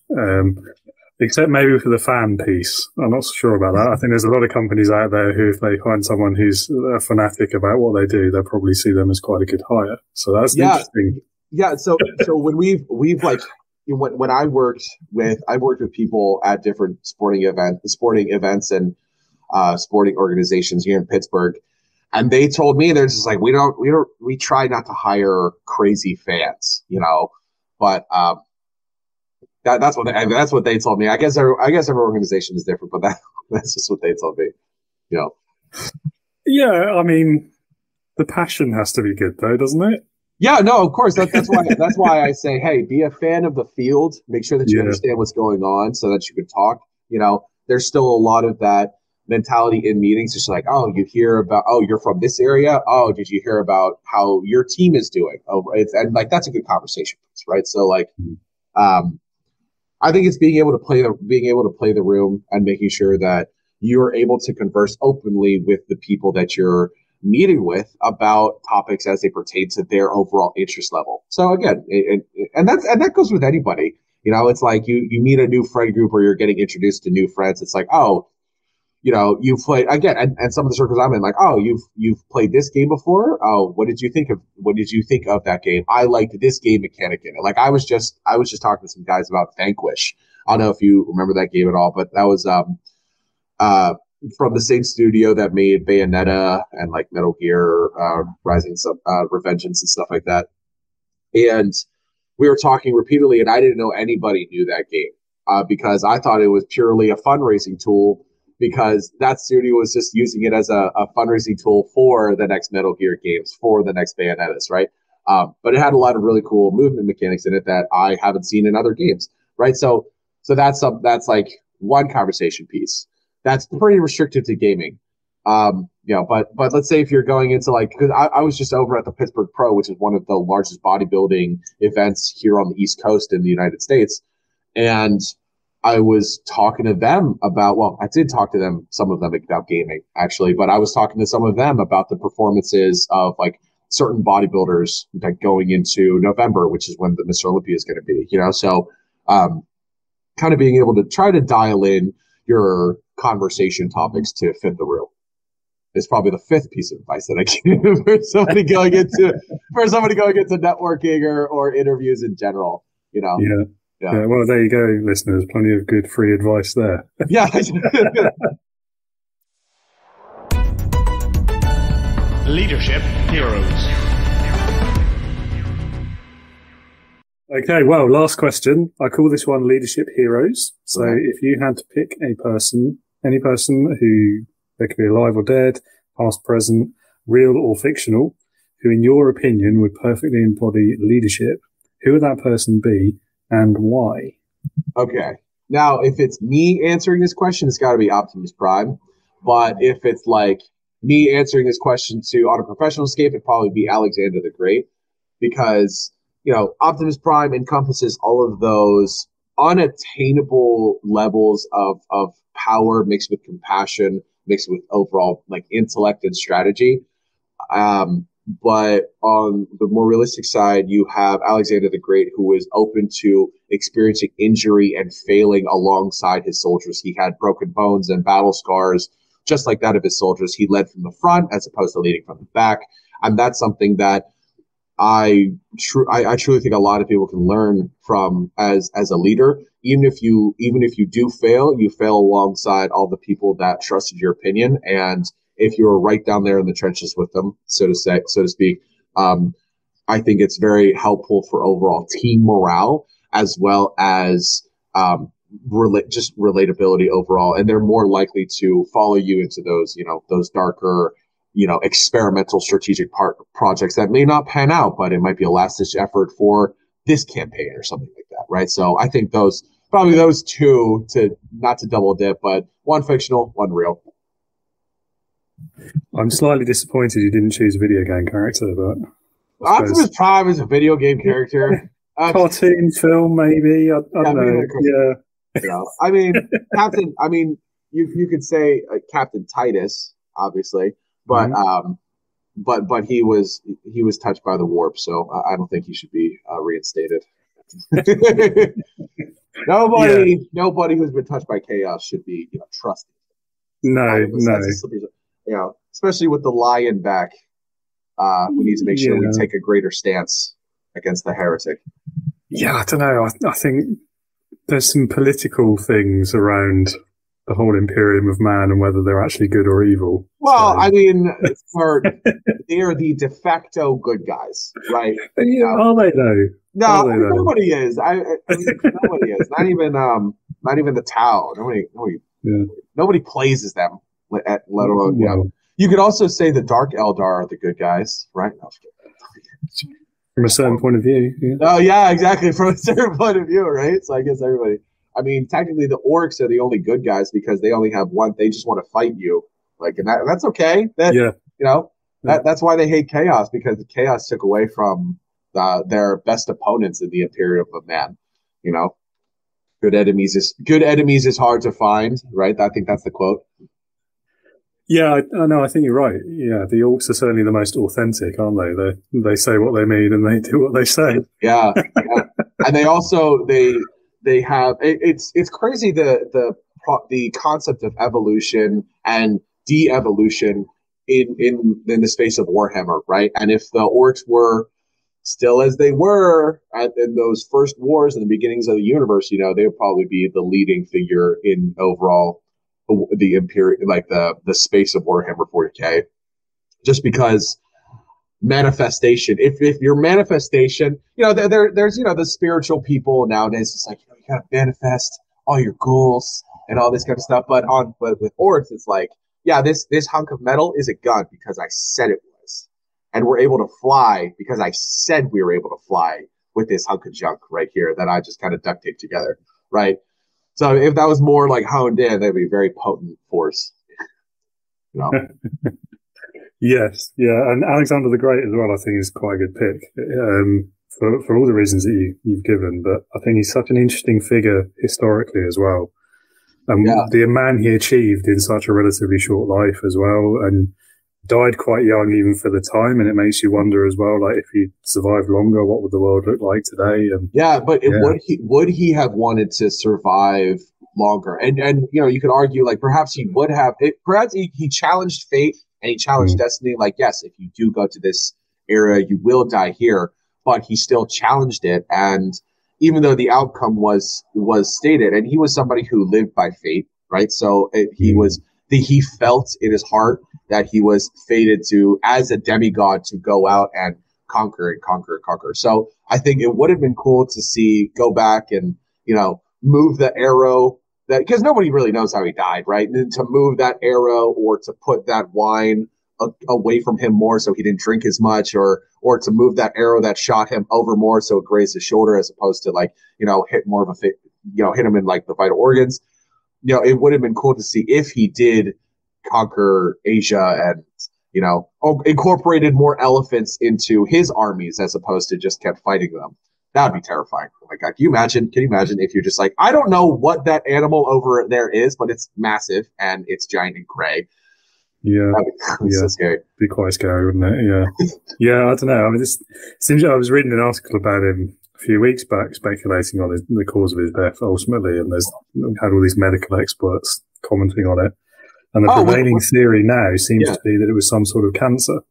Except maybe for the fan piece. I'm not so sure about that. I think there's a lot of companies out there who, if they find someone who's a fanatic about what they do, they'll probably see them as quite a good hire. So that's interesting. Yeah. So when we've like, when I worked with people at different sporting events and sporting organizations here in Pittsburgh, and they told me, they're just like, we try not to hire crazy fans, but that's what they told me. I guess every organization is different, but that's just what they told me. Yeah, I mean, the passion has to be good, though, doesn't it? Yeah, no, of course. That's why I say, hey, be a fan of the field. Make sure that you understand what's going on so that you can talk. There's still a lot of that mentality in meetings. It's like, oh, you hear about, oh, you're from this area. Oh, did you hear about how your team is doing? Oh, and like that's a good conversation, right? So like, I think it's being able to play the room and making sure that you're able to converse openly with the people that you're meeting with about topics as they pertain to their overall interest level. So again, and that goes with anybody. It's like you meet a new friend group or you're getting introduced to new friends. It's like, oh, you've played again, and some of the circles I'm in, like, oh, you've played this game before. Oh, what did you think of that game? I liked this game mechanic in it. Like I was just talking to some guys about Vanquish. I don't know if you remember that game at all, but that was from the same studio that made Bayonetta and like Metal Gear Rising, Revengeance and stuff like that. And we were talking repeatedly, and I didn't know anybody knew that game because I thought it was purely a fundraising tool because that studio was just using it as a fundraising tool for the next Metal Gear games, for the next Bayonettas, right? But it had a lot of really cool movement mechanics in it that I haven't seen in other games, right? So that's like one conversation piece. That's pretty restrictive to gaming. But let's say if you're going into because I was just over at the Pittsburgh Pro, which is one of the largest bodybuilding events here on the East Coast in the United States. And I was talking to them I did talk to them, some of them about gaming actually, but I was talking to some of them about the performances of like certain bodybuilders like going into November, which is when the Mr. Olympia is going to be, so kind of being able to try to dial in your conversation topics to fit the room is probably the fifth piece of advice that I give for somebody going into networking or interviews in general, Yeah. Well, there you go, listeners. Plenty of good free advice there. Yeah. Leadership Heroes. Okay, well, last question. I call this one Leadership Heroes. So if you had to pick a person, any person who, they could be alive or dead, past, present, real or fictional, who in your opinion would perfectly embody leadership, who would that person be and why? Okay. Now, if it's me answering this question, it's got to be Optimus Prime. But if it's like me answering this question on a professional scale, it'd probably be Alexander the Great, because Optimus Prime encompasses all of those unattainable levels of power mixed with compassion, mixed with overall like intellect and strategy. But on the more realistic side, you have Alexander the Great, who is open to experiencing injury and failing alongside his soldiers. He had broken bones and battle scars, just like that of his soldiers. He led from the front as opposed to leading from the back. And that's something that I truly think a lot of people can learn from as a leader. Even if you do fail, you fail alongside all the people that trusted your opinion. And if you're right down there in the trenches with them, so to speak, I think it's very helpful for overall team morale as well as just relatability overall. And they're more likely to follow you into those darker, experimental strategic projects that may not pan out, but it might be a last-ditch effort for this campaign or something like that, right? So I think those two, not to double dip, but one fictional, one real. I'm slightly disappointed you didn't choose a video game character, but Optimus Prime is a video game character. Cartoon film, maybe. I don't know. I mean, Captain. I mean, you could say Captain Titus, obviously, but but he was touched by the warp, so I don't think he should be reinstated. Nobody who's been touched by chaos should be trusted. No. Especially with the lion back, we need to make sure we take a greater stance against the heretic. Yeah, I don't know. I think there's some political things around the whole Imperium of Man and whether they're actually good or evil. Well, I mean, they're the de facto good guys, right? Are they though? No, nobody is. I mean, nobody is. Not even the Tau. Nobody plays as them. Let alone, You could also say the Dark Eldar are the good guys, right? No, from a certain point of view. Yeah. Oh, yeah, exactly. From a certain point of view, right? So I guess everybody. I mean, technically, the orcs are the only good guys because they only have one. They just want to fight you, and that's okay. That's why they hate chaos, because the chaos took away from their best opponents in the Imperium of Man. Good enemies is hard to find, right? I think that's the quote. Yeah, I know. I think you're right. Yeah, the orcs are certainly the most authentic, aren't they? They say what they mean and they do what they say. Yeah. And they also they have it's crazy the concept of evolution and de-evolution in the space of Warhammer, right? And if the orcs were still as they were in those first wars in the beginnings of the universe, they would probably be the leading figure in overall the Imperium, like the space of Warhammer 40K, just because manifestation. If your manifestation, there's the spiritual people nowadays. It's like you gotta manifest all your goals and all this kind of stuff. But with orcs, it's like, yeah, this hunk of metal is a gun because I said it was, and we're able to fly because I said we were able to fly with this hunk of junk right here that I just kind of duct taped together, right? So if that was more like honed in, that'd be a very potent force. You know? Yes, yeah, and Alexander the Great as well, I think, is quite a good pick for all the reasons that you've given. But I think he's such an interesting figure historically as well. The man he achieved in such a relatively short life as well, and died quite young even for the time, and it makes you wonder as well, like if he survived longer, what would the world look like today? And would he have wanted to survive longer? And you know, you could argue like perhaps he would have. Perhaps he challenged fate and he challenged destiny. Like, yes, if you do go to this era, you will die here. But he still challenged it, and even though the outcome was stated, and he was somebody who lived by fate, right? So he felt in his heart that he was fated to, as a demigod, to go out and conquer and conquer and conquer. So I think it would have been cool to go back and, you know, move the arrow, that because nobody really knows how he died, right? And to move that arrow, or to put that wine away from him more so he didn't drink as much, or to move that arrow that shot him over more so it grazed his shoulder, as opposed to, like, you know, hit more of a fit, you know, hit him in like the vital organs. You know, it would have been cool to see if he did conquer Asia and, you know, incorporated more elephants into his armies as opposed to just kept fighting them. That would be terrifying. Oh my God. Can you imagine if you're just like, I don't know what that animal over there is, but it's massive and it's giant and gray. Yeah. That'd be so scary. Be quite scary, wouldn't it? Yeah. Yeah, I don't know. I mean, I was reading an article about him a few weeks back speculating on the cause of his death ultimately, and had all these medical experts commenting on it. And the prevailing theory now seems to be that it was some sort of cancer.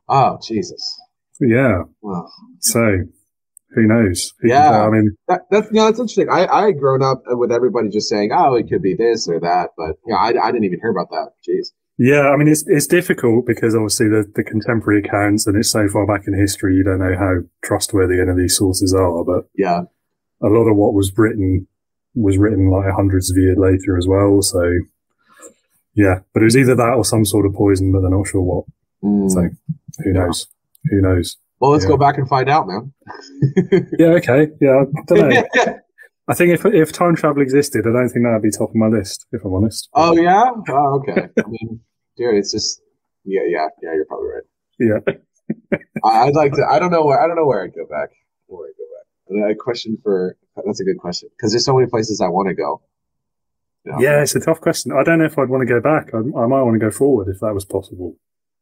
Oh, Jesus. Yeah. Wow. So, who knows? I mean, that's interesting. I had grown up with everybody just saying, oh, it could be this or that. But, you know, I didn't even hear about that. Jeez. Yeah, I mean, it's difficult because obviously the contemporary accounts, and it's so far back in history, you don't know how trustworthy any of these sources are. But yeah, a lot of what was written like hundreds of years later as well. So, yeah, but it was either that or some sort of poison, but they're not sure what. So, who knows? Who knows? Well, let's go back and find out, man. Yeah, okay. Yeah, I don't know. I think if time travel existed, I don't think that would be top of my list, if I'm honest. Oh, yeah? Oh, okay. I mean, dude, it's just, yeah, you're probably right. Yeah. I'd like to, I don't know where I'd go back. That's a good question. Because there's so many places I want to go. You know? Yeah, it's a tough question. I don't know if I'd want to go back. I might want to go forward if that was possible.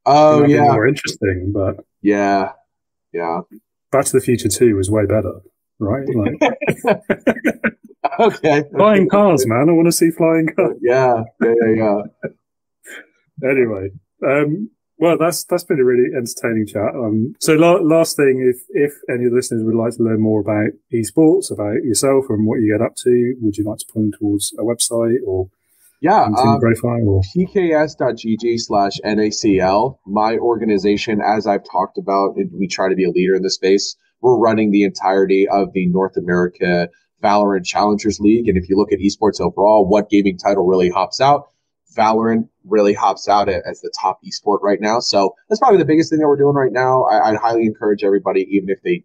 Oh, that'd yeah. be more interesting, but. Yeah. Back to the Future 2 was way better, right? Like, okay. Flying cars, man. I want to see flying cars. Yeah. Anyway, well, that's been a really entertaining chat. So last thing, if any of the listeners would like to learn more about esports, about yourself and what you get up to, would you like to point towards a website or profile or pks.gg/NACL? My organization, as I've talked about, we try to be a leader in the space. We're running the entirety of the North America Valorant Challengers League. And if you look at esports overall, what gaming title really hops out? Valorant really hops out as the top esport right now. So that's probably the biggest thing that we're doing right now. I'd highly encourage everybody, even if they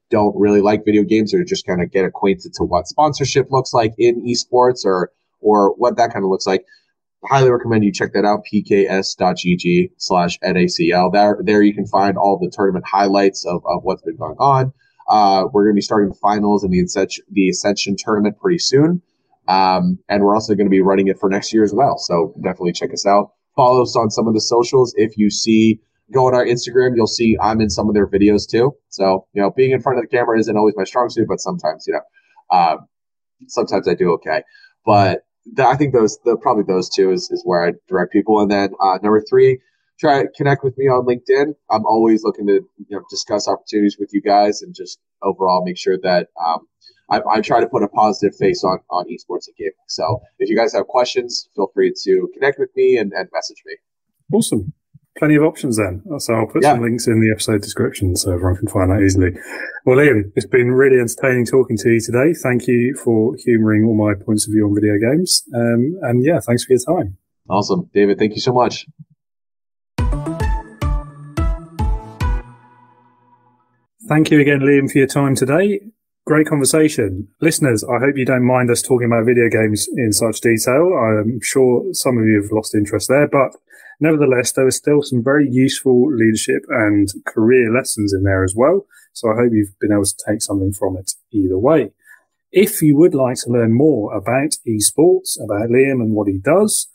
don't really like video games or just kind of get acquainted to what sponsorship looks like in esports or what that kind of looks like. Highly recommend you check that out, pks.gg/NACL. There you can find all the tournament highlights of what's been going on. We're going to be starting the finals in the Ascension tournament pretty soon. And we're also going to be running it for next year as well. So definitely check us out. Follow us on some of the socials. If you go on our Instagram, you'll see I'm in some of their videos too. So, you know, being in front of the camera isn't always my strong suit, but sometimes, you know, sometimes I do okay. But I think probably those two is where I direct people. And then number 3, try to connect with me on LinkedIn. I'm always looking to discuss opportunities with you guys and just overall make sure that I try to put a positive face on esports and gaming. So if you guys have questions, feel free to connect with me and message me. Awesome. plenty of options then. So I'll put some links in the episode description so everyone can find that easily. Well, Liam, it's been really entertaining talking to you today. Thank you for humouring all my points of view on video games. And yeah, thanks for your time. Awesome. David, thank you so much. Thank you again, Liam, for your time today. Great conversation. Listeners, I hope you don't mind us talking about video games in such detail. I'm sure some of you have lost interest there, but nevertheless, there are still some very useful leadership and career lessons in there as well. So I hope you've been able to take something from it either way. If you would like to learn more about esports, about Liam and what he does,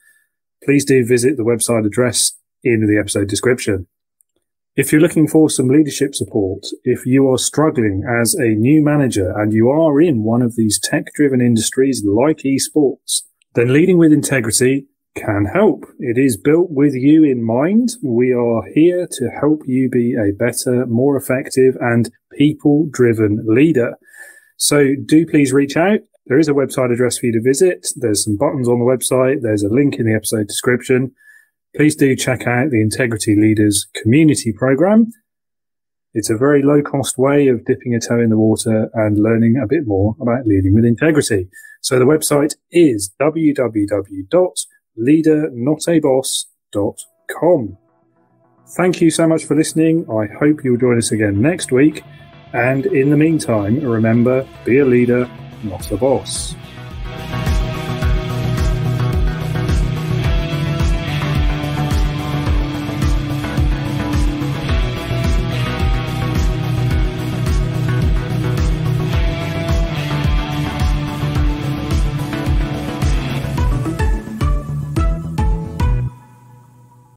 please do visit the website address in the episode description. If you're looking for some leadership support, if you are struggling as a new manager and you are in one of these tech-driven industries like esports, then Leading with Integrity can help. It is built with you in mind. We are here to help you be a better, more effective and people-driven leader. So do please reach out. There is a website address for you to visit. There's some buttons on the website. There's a link in the episode description. Please do check out the Integrity Leaders Community Program. It's a very low-cost way of dipping a toe in the water and learning a bit more about leading with integrity. So the website is www.leadernotaboss.com. Thank you so much for listening. I hope you'll join us again next week. And in the meantime, remember, be a leader, not a boss.